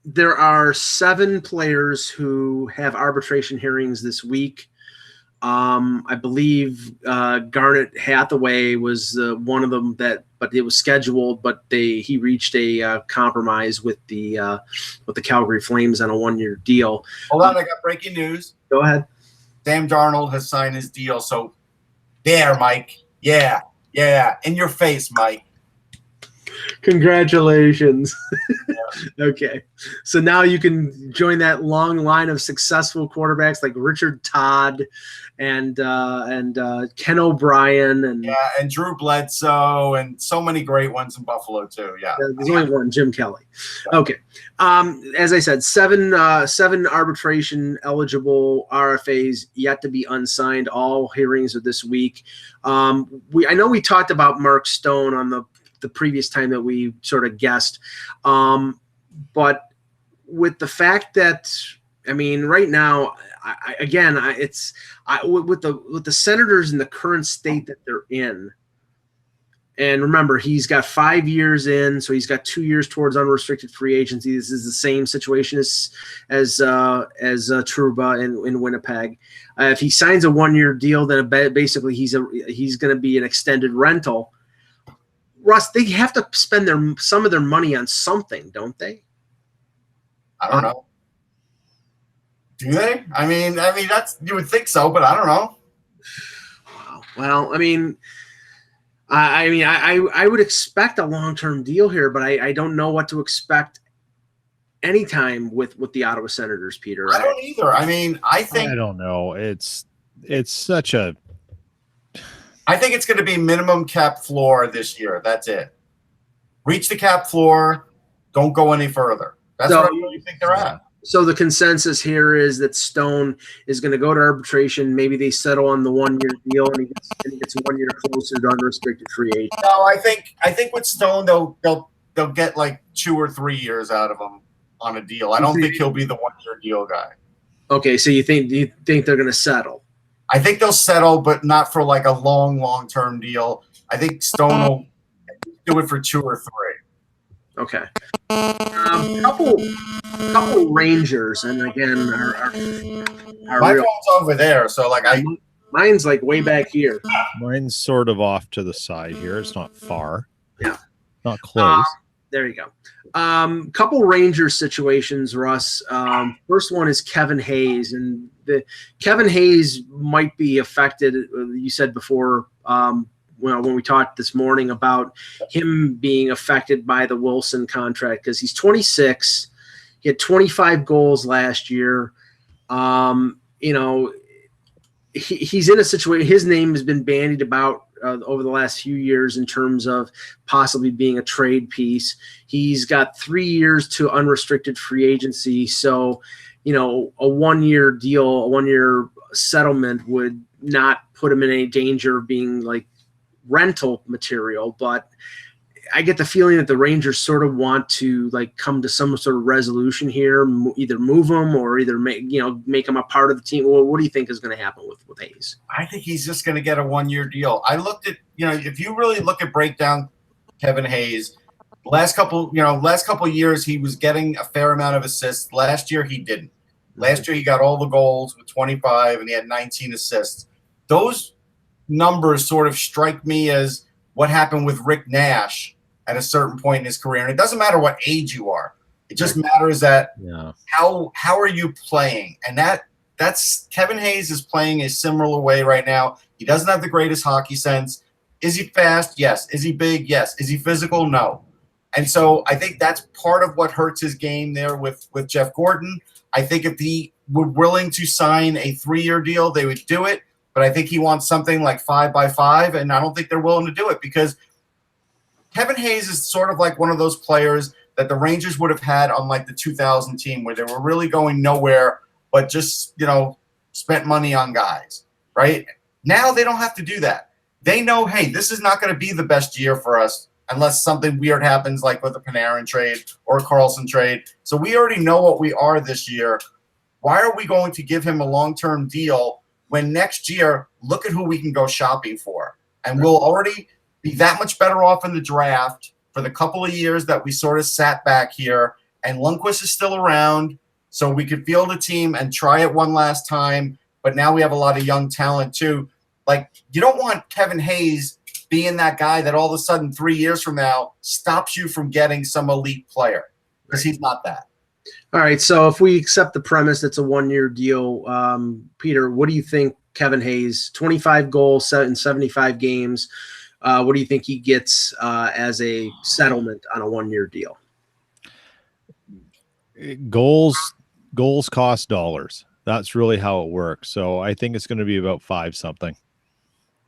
There are 7 players who have arbitration hearings this week. I believe Garnet Hathaway was one of them but it was scheduled, but he reached a compromise with the Calgary Flames on a 1-year deal. Hold on, I got breaking news. Go ahead. Sam Darnold has signed his deal. So there, Mike. Yeah. In your face, Mike. Congratulations. Okay. So now you can join that long line of successful quarterbacks like Richard Todd and Ken O'Brien and Drew Bledsoe and so many great ones in Buffalo too. Yeah. There's only one, Jim Kelly. Okay. As I said, seven arbitration eligible RFAs yet to be unsigned. All hearings are this week. I know we talked about Mark Stone on the previous time that we sort of guessed. But with the fact that, I mean, right now, with the Senators in the current state that they're in, and remember, he's got 5 years in, so he's got 2 years towards unrestricted free agency. This is the same situation as Trouba in Winnipeg. If he signs a 1-year deal, then basically he's going to be an extended rental. Russ, they have to spend some of their money on something, don't they? I don't know. Do they? I mean, that's, you would think so, but I don't know. Wow. Well, I would expect a long-term deal here, but I don't know what to expect anytime with the Ottawa Senators, Peter. I don't either. I mean, I don't know. It's such a. I think it's going to be minimum cap floor this year. That's it. Reach the cap floor. Don't go any further. That's what I really think they're at. So the consensus here is that Stone is going to go to arbitration. Maybe they settle on the 1-year deal, and he gets 1 year closer to unrestricted free agent. No, I think with Stone they'll get like 2 or 3 years out of him on a deal. I don't think he'll be the 1-year deal guy. Okay, so you think they're going to settle? I think they'll settle, but not for like a long-term deal. I think Stone will do it for 2 or 3. Okay. Couple Rangers, and again, our my phone's over there, so like Mine's like way back here. Mine's sort of off to the side here. It's not far. Yeah. Not close. There you go. Couple Rangers situations, Russ. First one is Kevin Hayes, and Kevin Hayes might be affected. You said before, when we talked this morning about him being affected by the Wilson contract because he's 26. He had 25 goals last year. He's in a situation. His name has been bandied about over the last few years in terms of possibly being a trade piece. He's got 3 years to unrestricted free agency. So, a 1 year deal, a 1 year settlement would not put him in any danger of being like rental material. But I get the feeling that the Rangers sort of want to like come to some sort of resolution here, either move him or either make him a part of the team. Well, what do you think is going to happen with Hayes? I think he's just going to get a 1 year deal. I looked at, if you really look at breakdown Kevin Hayes, last couple years he was getting a fair amount of assists. Last year he didn't. Last year he got all the goals with 25 and he had 19 assists. Those numbers sort of strike me as what happened with Rick Nash at a certain point in his career. And it doesn't matter what age you are. It just matters that how are you playing? And that's Kevin Hayes is playing a similar way right now. He doesn't have the greatest hockey sense. Is he fast? Yes. Is he big? Yes. Is he physical? No. And so I think that's part of what hurts his game there with Jeff Gordon. I think if he were willing to sign a 3 year deal, they would do it. But I think he wants something like 5x5, and I don't think they're willing to do it because Kevin Hayes is sort of like one of those players that the Rangers would have had on like the 2000 team where they were really going nowhere but just, spent money on guys, right? Now they don't have to do that. They know, hey, this is not going to be the best year for us unless something weird happens like with a Panarin trade or a Carlson trade. So we already know what we are this year. Why are we going to give him a long-term deal when next year, look at who we can go shopping for? And we'll already be that much better off in the draft for the couple of years that we sort of sat back here. And Lundqvist is still around, so we could field a team and try it one last time. But now we have a lot of young talent too. Like, you don't want Kevin Hayes being that guy that all of a sudden 3 years from now stops you from getting some elite player, because he's not that. All right, so if we accept the premise it's a 1 year deal, Peter, what do you think Kevin Hayes, 25 goals in 75 games, what do you think he gets as a settlement on a 1 year deal? Goals cost dollars. That's really how it works. So I think it's going to be about 5 something.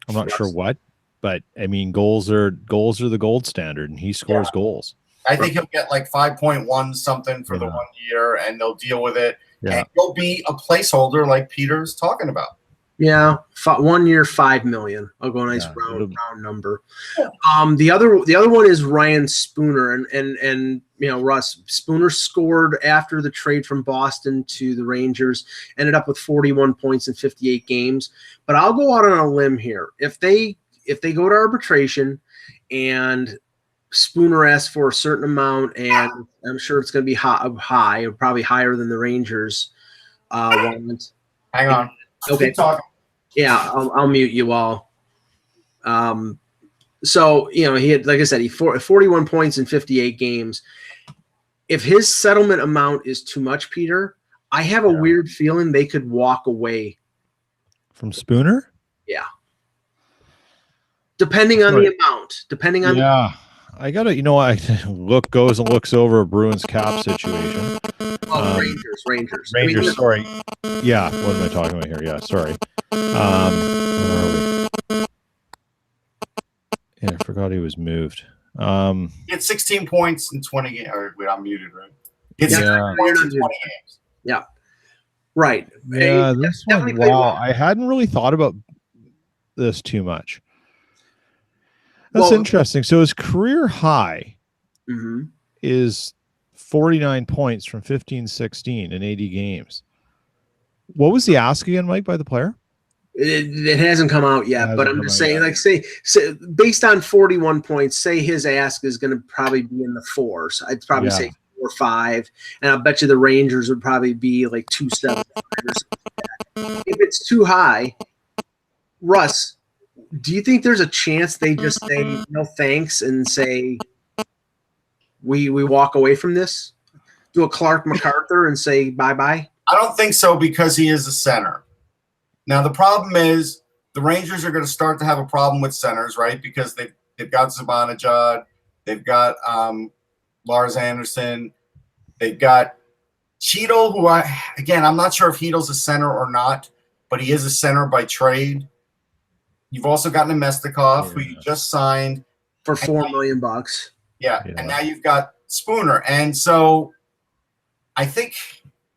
I'm not sure what, but I mean, goals are the gold standard, and he scores goals. I think he'll get like 5.1 something for the 1 year, and they'll deal with it. Yeah. And he'll be a placeholder like Peter's talking about. Yeah, 1 year, $5 million. I'll go a nice round number. Yeah. The other one is Ryan Spooner, and Russ Spooner scored after the trade from Boston to the Rangers, ended up with 41 points in 58 games. But I'll go out on a limb here. If they go to arbitration and Spooner asks for a certain amount, and I'm sure it's going to be high, probably higher than the Rangers want. Hang on. Okay. Keep talking. Yeah, I'll mute you all. So, he had, like I said, 41 points in 58 games. If his settlement amount is too much, Peter, I have a weird feeling they could walk away from Spooner. Yeah. Depending on the amount. I gotta, goes and looks over a Bruins cap situation. Rangers. Sorry. Yeah, what am I talking about here? Yeah, sorry. Where are we? Yeah, I forgot he was moved. He had 16 points in 20 games. Wait, I'm muted, right? He had 16 points in 20 games. Yeah. Right. Yeah, this one. Wow, I hadn't really thought about this too much. That's interesting. So his career high is 49 points from 15-16 in 80 games. What was the ask again, Mike, by the player? It hasn't come out yet, but I'm just saying, say based on 41 points, say his ask is going to probably be in the 4s. I'd probably say 4 or 5, and I'll bet you the Rangers would probably be like 2.75 or something like that. If it's too high, Russ, do you think there's a chance they just say no thanks and say we walk away from this? Do a Clark MacArthur and say bye-bye? I don't think so because he is a center. Now, the problem is the Rangers are going to start to have a problem with centers, right? Because they've got Zibanejad, they've got Lars Anderson, they've got Cheadle, who I'm not sure if Heedle's a center or not, but he is a center by trade. You've also got Nemestikov, who you just signed for $4 million. Yeah, and now you've got Spooner, and so I think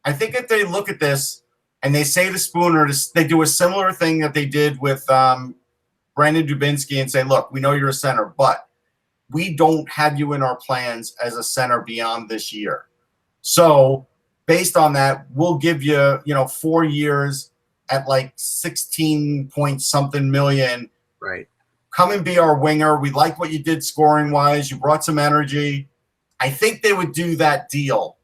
if they look at this and they say to Spooner, they do a similar thing that they did with Brandon Dubinsky and say, look, we know you're a center, but we don't have you in our plans as a center beyond this year. So based on that, we'll give you, 4 years at like 16 point something million. Right. Come and be our winger. We like what you did scoring wise. You brought some energy. I think they would do that deal,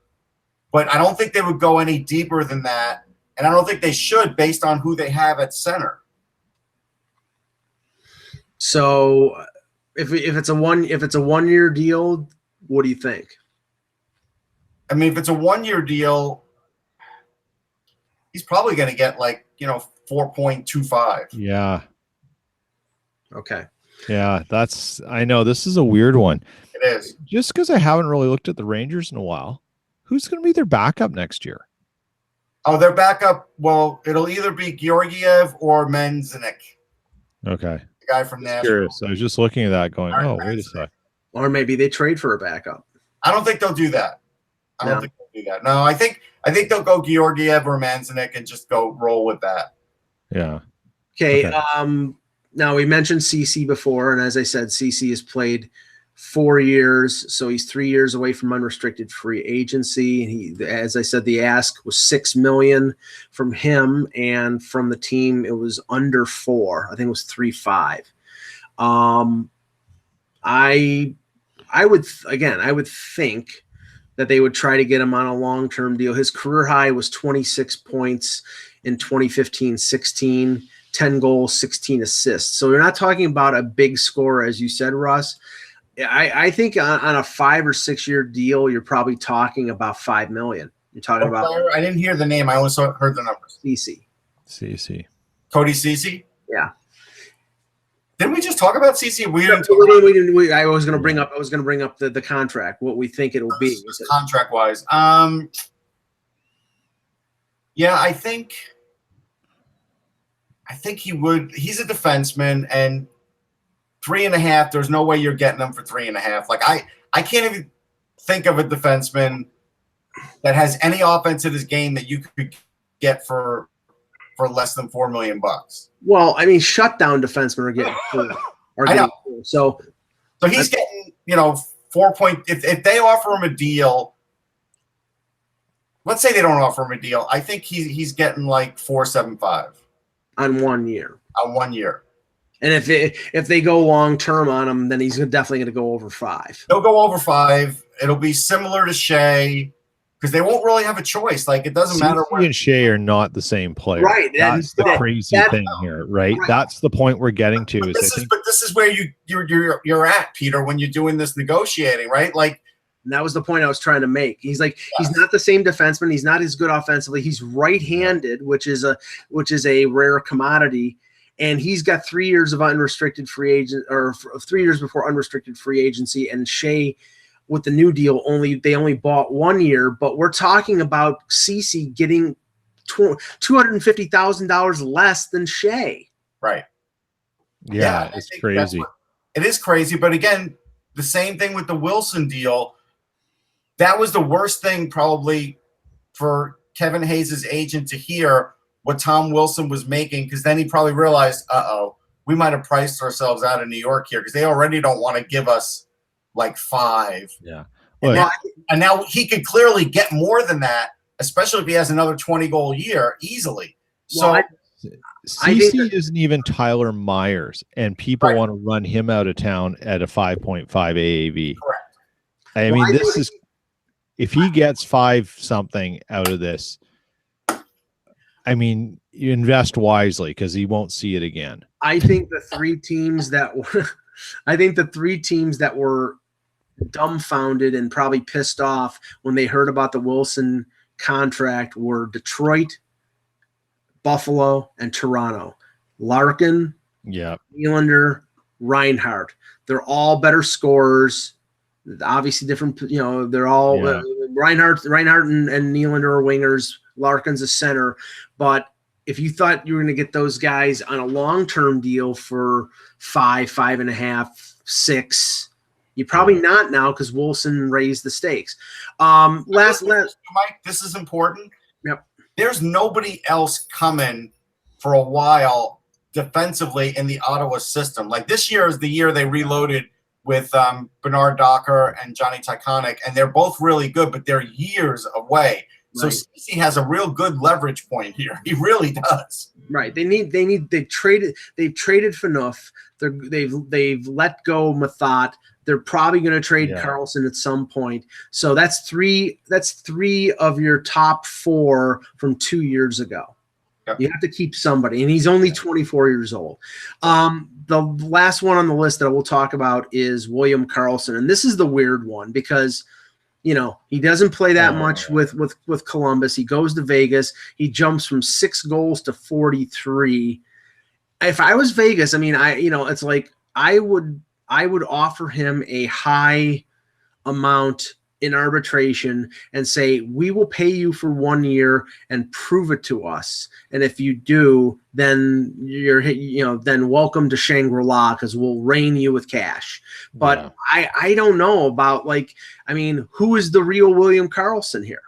but I don't think they would go any deeper than that. And I don't think they should based on who they have at center. So if it's a 1 year deal, what do you think? I mean, if it's a 1 year deal, he's probably going to get 4.25. Yeah. Okay. Yeah, I know this is a weird one. It is. Just because I haven't really looked at the Rangers in a while, who's going to be their backup next year? Oh, their backup, well, it'll either be Georgiev or Menzinek. Okay. The guy from Nashville. Curious. I was just looking at that going, wait a sec. Or maybe they trade for a backup. I don't think they'll do that. I don't think they'll do that. No, I think they'll go Georgiev or Menzinek and just go roll with that. Yeah. Okay. Now we mentioned CC before, and as I said, CC has played 4 years, so he's 3 years away from unrestricted free agency. He, as I said, the ask was $6 million from him, and from the team it was under 4. I think it was 3.5. I would think that they would try to get him on a long-term deal. His career high was 26 points in 2015-16, 10 goals, 16 assists. So you're not talking about a big score, as you said, Russ. I think on a 5 or 6 year deal, you're probably talking about $5 million. You're talking about. I didn't hear the name. I only heard the numbers. CC. Cody CC. Yeah. Didn't we just talk about CC? I was going to bring up the contract. What we think it'll be contract wise. Yeah, I think he would. He's a defenseman, and 3.5. There's no way you're getting him for 3.5. Like I can't even think of a defenseman that has any offense in his game that you could get for less than $4 million. Well, I mean, shutdown defensemen are getting. I know. So he's getting 4 point. If they offer him a deal, let's say they don't offer him a deal, I think he's getting like 4.75 on 1 year. On 1 year. And if they go long term on him, then he's definitely going to go over 5. He'll go over 5. It'll be similar to Shea because they won't really have a choice. Like it doesn't matter. He and Shea are not the same player. Right. That's the crazy thing here, right? That's the point we're getting to. But this is where you're at, Peter, when you're doing this negotiating, right? Like. And that was the point I was trying to make. He's not the same defenseman. He's not as good offensively. He's right-handed, which is a rare commodity. And he's got 3 years of unrestricted free agent, or 3 years before unrestricted free agency. And Shea, with the new deal, they only bought 1 year. But we're talking about CC getting $250,000 less than Shea. Right. Yeah, it's crazy. It is crazy. But again, the same thing with the Wilson deal. That was the worst thing probably for Kevin Hayes' agent to hear what Tom Wilson was making, because then he probably realized, we might have priced ourselves out of New York here because they already don't want to give us like 5. Yeah. And now he could clearly get more than that, especially if he has another 20-goal year easily. So CC isn't even Tyler Myers, and people want to run him out of town at a 5.5 AAV. Correct. I mean, this is if he gets 5 something out of this. I mean, you invest wisely because he won't see it again. I think the three teams that were dumbfounded and probably pissed off when they heard about the Wilson contract were Detroit, Buffalo, and Toronto. Larkin, Nylander, Reinhart. They're all better scorers. Obviously different, they're all Reinhart and Nylander are wingers. Larkin's a center. But if you thought you were going to get those guys on a long-term deal for 5.5, 6, you're probably not now because Wilson raised the stakes. Last, Mike, this is important. Yep. There's nobody else coming for a while defensively in the Ottawa system. Like this year is the year they reloaded with Bernard Docker and Johnny Tyconic, and they're both really good, but they're years away. So Stacey has a real good leverage point here. He really does. Right. They've traded Phaneuf. They've let go Mathot. They're probably going to trade Carlson at some point. So that's three of your top 4 from 2 years ago. Yep. You have to keep somebody, and he's only 24 years old. The last one on the list that we'll talk about is William Karlsson, and this is the weird one because he doesn't play that much with Columbus. He goes to Vegas. He jumps from 6 goals to 43. If I was Vegas, I mean, it's like I would offer him a high amount in arbitration and say, we will pay you for 1 year and prove it to us. And if you do, then then welcome to Shangri-La because we'll rain you with cash. But I don't know about who is the real William Karlsson here?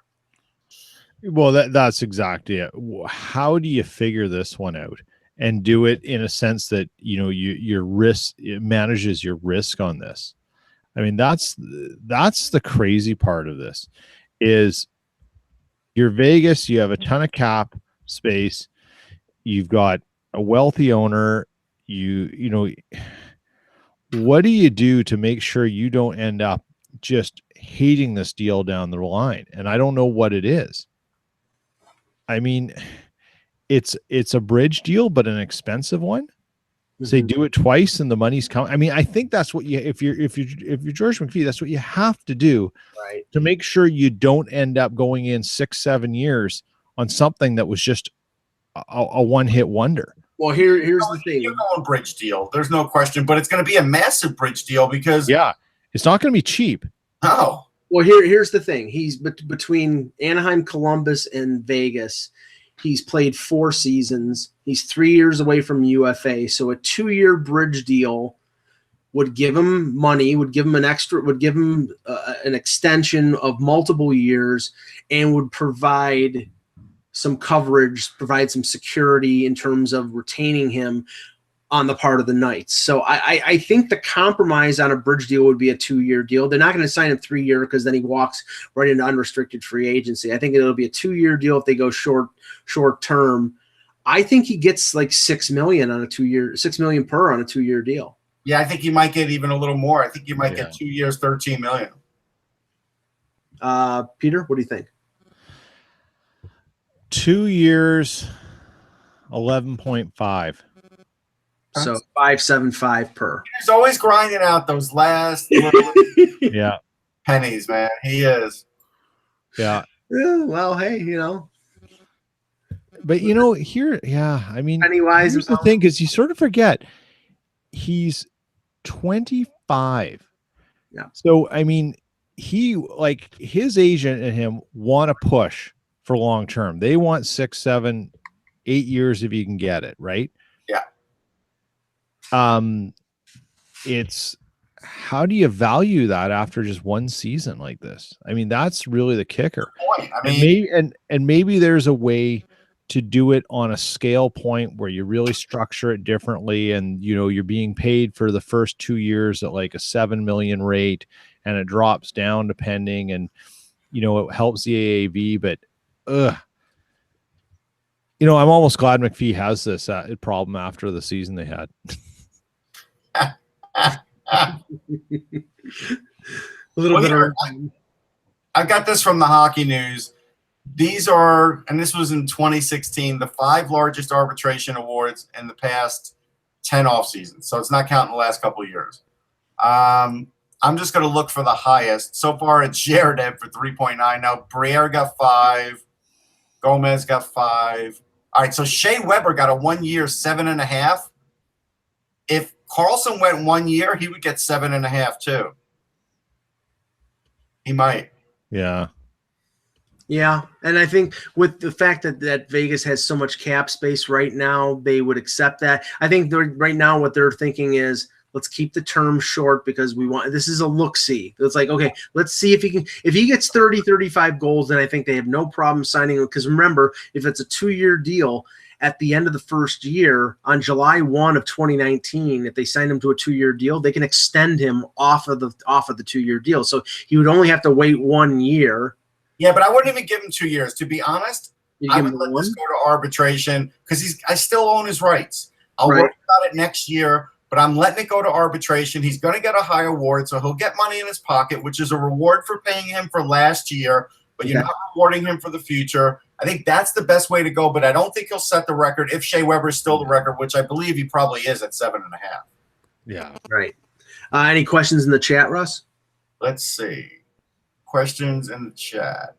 Well, that's exactly it. How do you figure this one out and do it in a sense that, your risk, it manages your risk on this? I mean, that's the crazy part of this is you're Vegas. You have a ton of cap space. You've got a wealthy owner. What do you do to make sure you don't end up just hating this deal down the line? And I don't know what it is. I mean, it's a bridge deal, but an expensive one. Say do it twice and the money's coming. I mean, I think that's what if you're George McPhee, that's what you have to do to make sure you don't end up going in 6-7 years on something that was just a one-hit wonder. Well, here's the thing. You're going bridge deal. There's no question, but it's going to be a massive bridge deal because it's not going to be cheap. No. Well, here's the thing. He's between Anaheim, Columbus, and Vegas. He's played 4 seasons. He's 3 years away from UFA. So a 2-year bridge deal would give him money, would give him an extension of multiple years, and would provide some coverage, provide some security in terms of retaining him on the part of the Knights. So I think the compromise on a bridge deal would be a 2-year deal. They're not going to sign him 3-year because then he walks right into unrestricted free agency. I think it'll be a 2-year deal if they go short term. I think he gets like $6 million on a 2-year, $6 million per on a 2-year deal. Yeah, I think you might get even a little more. I think you might get 2 years, $13 million. Peter, what do you think? 2 years, 11.5. So 5.75 per. He's always grinding out those last pennies, man. He is. Yeah. Well, hey, But here, I mean, Pennywise. Here's the thing, is you sort of forget he's 25. Yeah. So I mean, his agent and him want to push for long term. They want 6, 7, 8 years if you can get it, right? Yeah. It's how do you value that after just one season like this? I mean, that's really the kicker. I mean, and maybe there's a way to do it on a scale point where you really structure it differently, and you're being paid for the first 2 years at like a $7 million rate, and it drops down depending, and it helps the AAV. But I'm almost glad McPhee has this problem after the season they had. A little bit. I got this from the Hockey News. These are, and this was in 2016, the 5 largest arbitration awards in the past 10 off seasons. So it's not counting the last couple of years. I'm just going to look for the highest. So far, it's Jared for 3.9. Now, Briere got 5. Gomez got 5. All right, so Shea Weber got a 1 year, 7.5. If Carlson went 1 year, he would get 7.5 too. He might. Yeah. Yeah, and I think with the fact that Vegas has so much cap space right now, they would accept that. I think right now what they're thinking is, let's keep the term short because this is a look-see. It's like, okay, let's see if he gets 30, 35 goals, then I think they have no problem signing him. Because remember, if it's a 2-year deal, at the end of the first year, on July 1 of 2019, if they sign him to a 2-year deal, they can extend him off of the 2-year deal. So he would only have to wait 1 year. Yeah, but I wouldn't even give him 2 years. To be honest, I would let this go to arbitration because I still own his rights. I'll worry about it next year, but I'm letting it go to arbitration. He's going to get a high award, so he'll get money in his pocket, which is a reward for paying him for last year, but you're not rewarding him for the future. I think that's the best way to go, but I don't think he'll set the record if Shea Weber is still the record, which I believe he probably is at 7.5. Yeah. Right. Any questions in the chat, Russ? Let's see. Questions in the chat.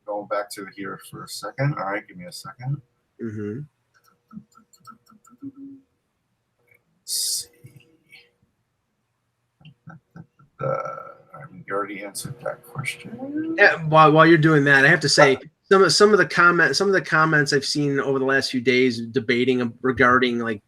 Going back to here for a second. All right, give me a second. Mm-hmm. Let's see. All right, we already answered that question. Yeah, while you're doing that, I have to say some of the comments I've seen over the last few days debating regarding like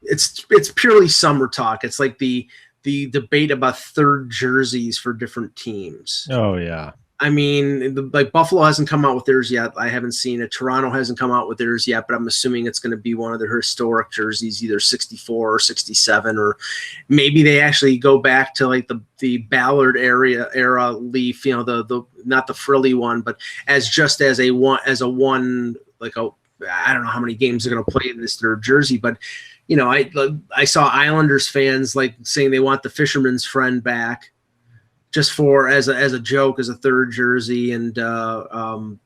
it's purely summer talk. It's like the debate about third jerseys for different teams. Oh yeah. I mean, like Buffalo hasn't come out with theirs yet. I haven't seen it. Toronto hasn't come out with theirs yet, but I'm assuming it's going to be one of their historic jerseys, either 64 or 67, or maybe they actually go back to like the Ballard era leaf, the not the frilly one, but as a one like I don't know how many games they're going to play in this third jersey, but I saw Islanders fans like saying they want the fisherman's friend back, just for as a joke, as a third jersey. And what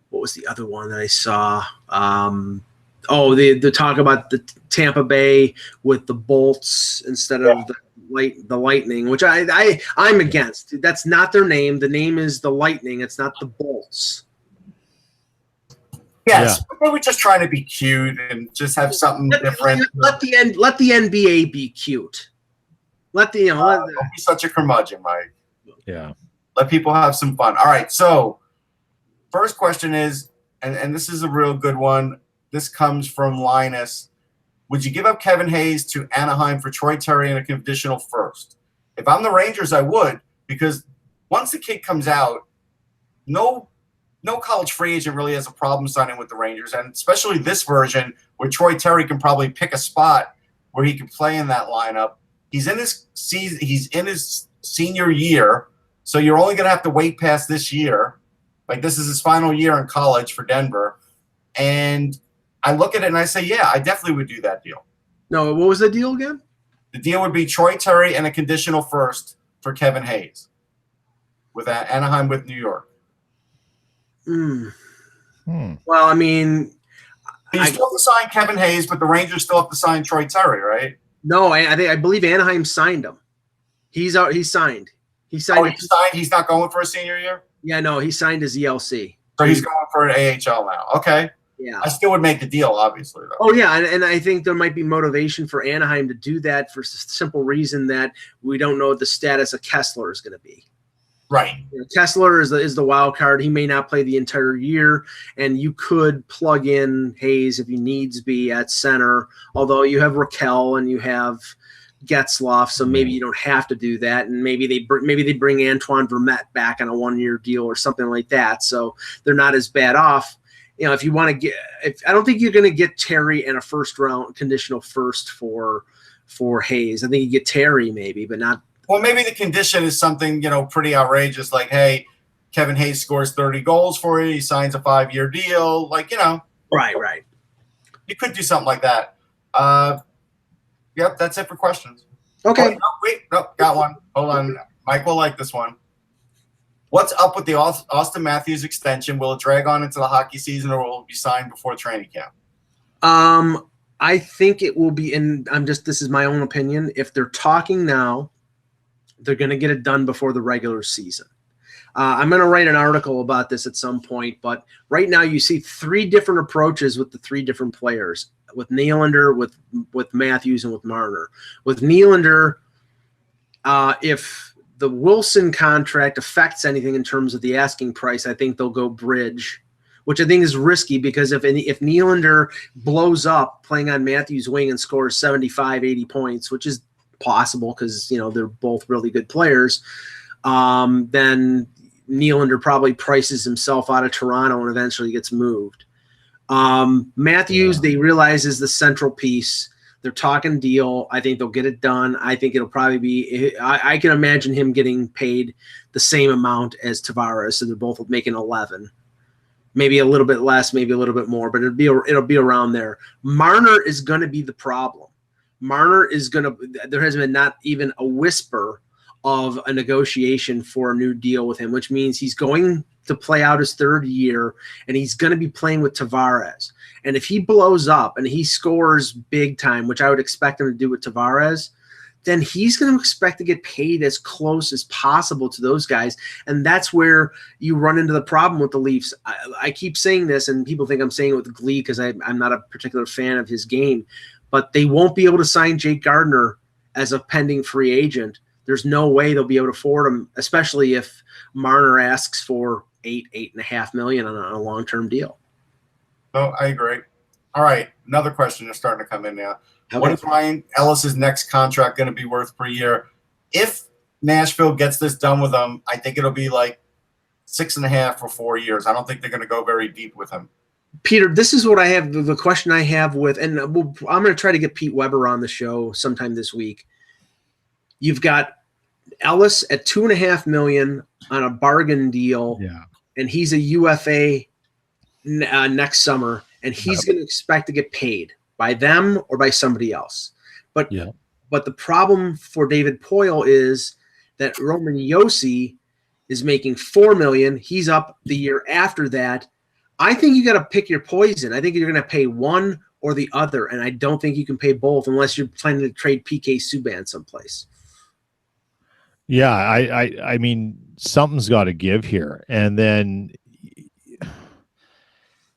was the other one that I saw? The talk about the Tampa Bay with the Bolts instead of the Lightning, which I'm against. That's not their name. The name is the Lightning. It's not the Bolts. Yes, but they were just trying to be cute and just have something different. Let the NBA be cute. Don't be such a curmudgeon, Mike. Yeah. Let people have some fun. All right. So, first question is, and this is a real good one. This comes from Linus. Would you give up Kevin Hayes to Anaheim for Troy Terry and a conditional first? If I'm the Rangers, I would, because once the kid comes out, no college free agent really has a problem signing with the Rangers, and especially this version where Troy Terry can probably pick a spot where he can play in that lineup. He's in his season. He's in his senior year, so you're only going to have to wait past this year. Like, this is his final year in college for Denver, and I look at it and I say, yeah, I definitely would do that deal. No, what was the deal again? The deal would be Troy Terry and a conditional first for Kevin Hayes with Anaheim with New York. Well, I mean, you still have to sign Kevin Hayes, but the Rangers still have to sign Troy Terry, right? No, I believe Anaheim signed him. He's out. He signed. He signed. Oh, he signed. He's not going for a senior year. Yeah, no, he signed his ELC. So he's going for an AHL now. Okay. Yeah. I still would make the deal, obviously, though. Oh yeah, and I think there might be motivation for Anaheim to do that for the simple reason that we don't know what the status of Kessler is going to be. Right. Kessler is the wild card. He may not play the entire year, and you could plug in Hayes if he needs be at center. Although you have Raquel and you have Getzlaf, so maybe you don't have to do that. And maybe they bring Antoine Vermette back on a 1-year deal or something like that. So they're not as bad off. If you want to get, I don't think you're going to get Terry and a first round conditional first for Hayes. I think you get Terry maybe, but not. Well, maybe the condition is something, pretty outrageous. Like, hey, Kevin Hayes scores 30 goals for you. He signs a 5-year deal. Like, Right. You could do something like that. Yep, that's it for questions. Okay. Oh, no, got one. Hold on. Mike will like this one. What's up with the Austin Matthews extension? Will it drag on into the hockey season, or will it be signed before training camp? I think it will be, and this is my own opinion. If they're talking now, they're going to get it done before the regular season. I'm going to write an article about this at some point, but right now you see 3 different approaches with the 3 different players, with Nylander, with Matthews, and with Marner. With Nylander, if the Wilson contract affects anything in terms of the asking price, I think they'll go bridge, which I think is risky because if Nylander blows up playing on Matthews' wing and scores 75, 80 points, which is possible because, they're both really good players, then Nylander probably prices himself out of Toronto and eventually gets moved. Matthews, they realize, is the central piece. They're talking deal. I think they'll get it done. I think it'll probably be – I can imagine him getting paid the same amount as Tavares, so they're both making 11. Maybe a little bit less, maybe a little bit more, but it'll be around there. Marner is going to be the problem. Marner is going to – there has been not even a whisper of a negotiation for a new deal with him, which means he's going to play out his 3rd year, and he's going to be playing with Tavares. And if he blows up and he scores big time, which I would expect him to do with Tavares, then he's going to expect to get paid as close as possible to those guys. And that's where you run into the problem with the Leafs. I keep saying this, and people think I'm saying it with glee because I'm not a particular fan of his game, but they won't be able to sign Jake Gardiner as a pending free agent. There's no way they'll be able to afford him, especially if Marner asks for $8.5 million on a long-term deal. Oh, I agree. All right, another question is starting to come in now. Okay. What is Ryan Ellis's next contract going to be worth per year? If Nashville gets this done with him, I think it'll be like 6.5 for 4 years. I don't think they're going to go very deep with him. Peter, this is what I have. The question I have with, and I'm going to try to get Pete Weber on the show sometime this week. You've got Ellis at $2.5 million on a bargain deal, and he's a UFA next summer, and he's going to expect to get paid by them or by somebody else. But the problem for David Poile is that Roman Josi is making $4 million. He's up the year after that. I think you got to pick your poison. I think you're going to pay one or the other, and I don't think you can pay both unless you're planning to trade PK Subban someplace. Yeah, I mean, something's got to give here. And then,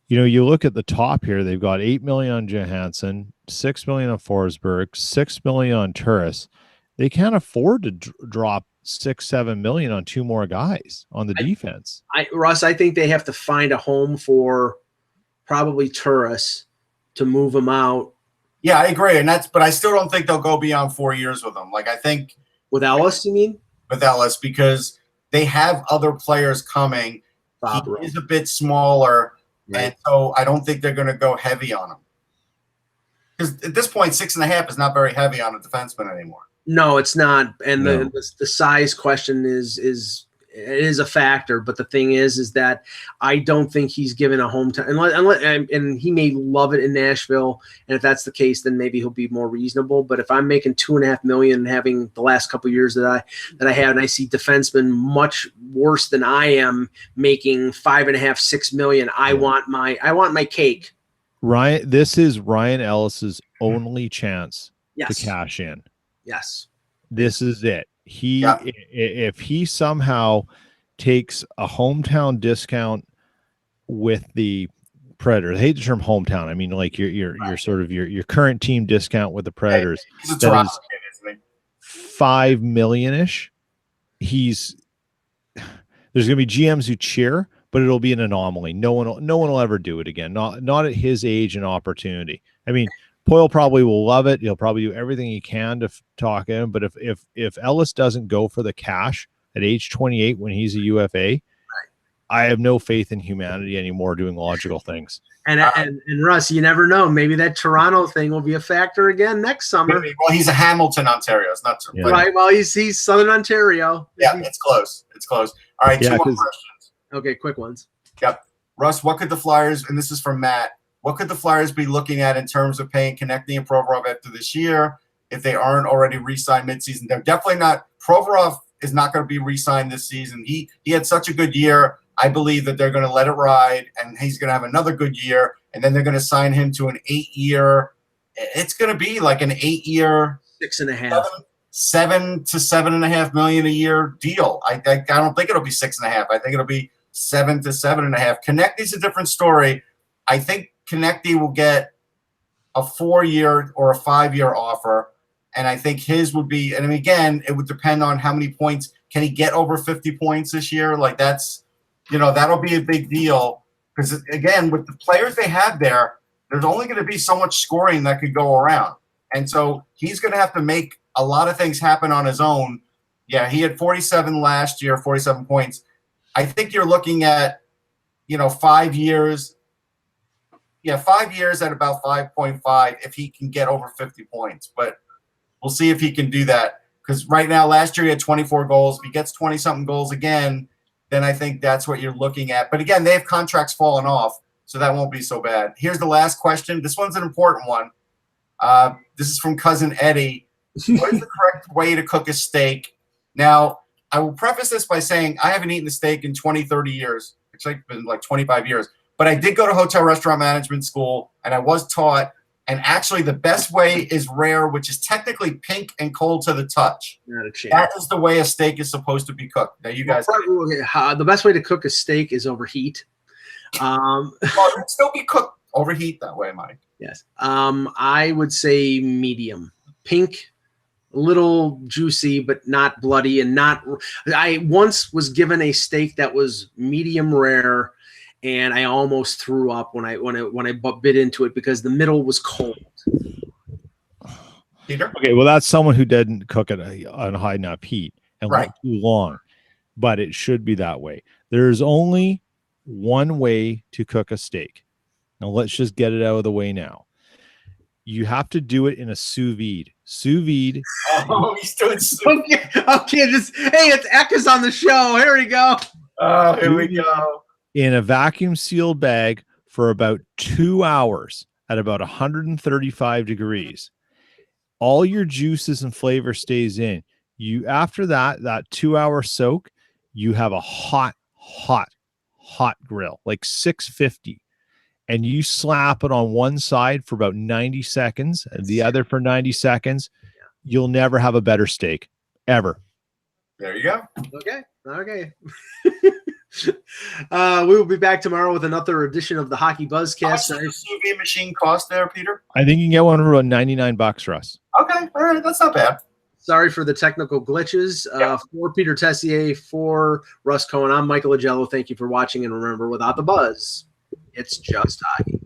you look at the top here, they've got $8 million on Johansson, $6 million on Forsberg, $6 million on Turris. They can't afford to drop $6-7 million on 2 more guys on the defense. Russ, I think they have to find a home for probably Turris to move him out. Yeah, I agree. But I still don't think they'll go beyond 4 years with him. Like, I think with Ellis, you mean? With Ellis, because they have other players coming. He is a bit smaller, and so I don't think they're going to go heavy on him. Because at this point, 6.5 is not very heavy on a defenseman anymore. No, it's not. And the size question is a factor. But the thing is that I don't think he's given a hometown. And he may love it in Nashville. And if that's the case, then maybe he'll be more reasonable. But if I'm making $2.5 million, having the last couple of years that I had, and I see defensemen much worse than I am making $5.5-6 million, I want my cake. Ryan, this is Ryan Ellis's only chance to cash in. Yes. This is it. If he somehow takes a hometown discount with the Predators, I hate the term hometown. I mean, like your sort of your current team discount with the Predators. That is $5 million-ish. There's going to be GMs who cheer, but it'll be an anomaly. No one will ever do it again. Not at his age and opportunity. I mean, Poile probably will love it. He'll probably do everything he can to talk him. But if Ellis doesn't go for the cash at age 28 when he's a UFA, I have no faith in humanity anymore doing logical things. And Russ, you never know. Maybe that Toronto thing will be a factor again next summer. Maybe. Well, he's a Hamilton, Ontario. It's not right. Well, he's Southern Ontario. Yeah, it's close. It's close. All right, 2 more questions. Okay, quick ones. Yep. Russ, what could the Flyers, and this is from Matt, what could the Flyers be looking at in terms of paying Konechny and Provorov after this year if they aren't already re-signed midseason? They're definitely not. Provorov is not going to be re-signed this season. He had such a good year. I believe that they're going to let it ride, and he's going to have another good year, and then they're going to sign him to an 8-year. It's going to be like an 8-year, 6.5, $7 to $7.5 million a year deal. I don't think it'll be 6.5. I think it'll be 7 to 7.5. Konechny's a different story. I think Konechny will get a 4-year or a 5-year offer, and I think his would be. And again, it would depend on how many points can he get over 50 points this year. Like that's, that'll be a big deal because again, with the players they have there, there's only going to be so much scoring that could go around, and so he's going to have to make a lot of things happen on his own. Yeah, he had 47 last year, 47 points. I think you're looking at, 5 years. Yeah, 5 years at about 5.5 if he can get over 50 points. But we'll see if he can do that. Because right now, last year he had 24 goals. If he gets 20-something goals again, then I think that's what you're looking at. But again, they have contracts falling off, so that won't be so bad. Here's the last question. This one's an important one. This is from Cousin Eddie. What is the correct way to cook a steak? Now, I will preface this by saying I haven't eaten a steak in 20, 30 years. It's been like 25 years. But I did go to hotel restaurant management school, and I was taught, and actually the best way is rare, which is technically pink and cold to the touch. Not a chance. That is the way a steak is supposed to be cooked. Now, you guys. The best way to cook a steak is overheat. Well, it would still be cooked overheat that way, Mike. Yes. I would say medium. Pink, a little juicy, but not bloody and not. I once was given a steak that was medium rare, and I almost threw up when I bit into it because the middle was cold. Peter? Okay, well, that's someone who didn't cook it on high enough heat and Right. went too long, but it should be that way. There's only one way to cook a steak. Now, let's just get it out of the way now. You have to do it in a sous vide. Sous vide. Oh, he's doing so. Okay, it's Ekka's on the show. Here we go. Oh, here we go. In a vacuum sealed bag for about 2 hours at about 135 degrees. All your juices and flavor stays in. After that 2 hour soak, you have a hot grill, like 650. And you slap it on one side for about 90 seconds and the other for 90 seconds. You'll never have a better steak ever. There you go. Okay. We will be back tomorrow with another edition of the Hockey How much Buzzcast. does the sous vide machine cost there, Peter? I think you can get one for about $99, Russ. Okay, all right, that's not bad. Sorry for the technical glitches. For Peter Tessier, for Russ Cohen, I'm Michael Agello. Thank you for watching, and remember, without the buzz, it's just hockey.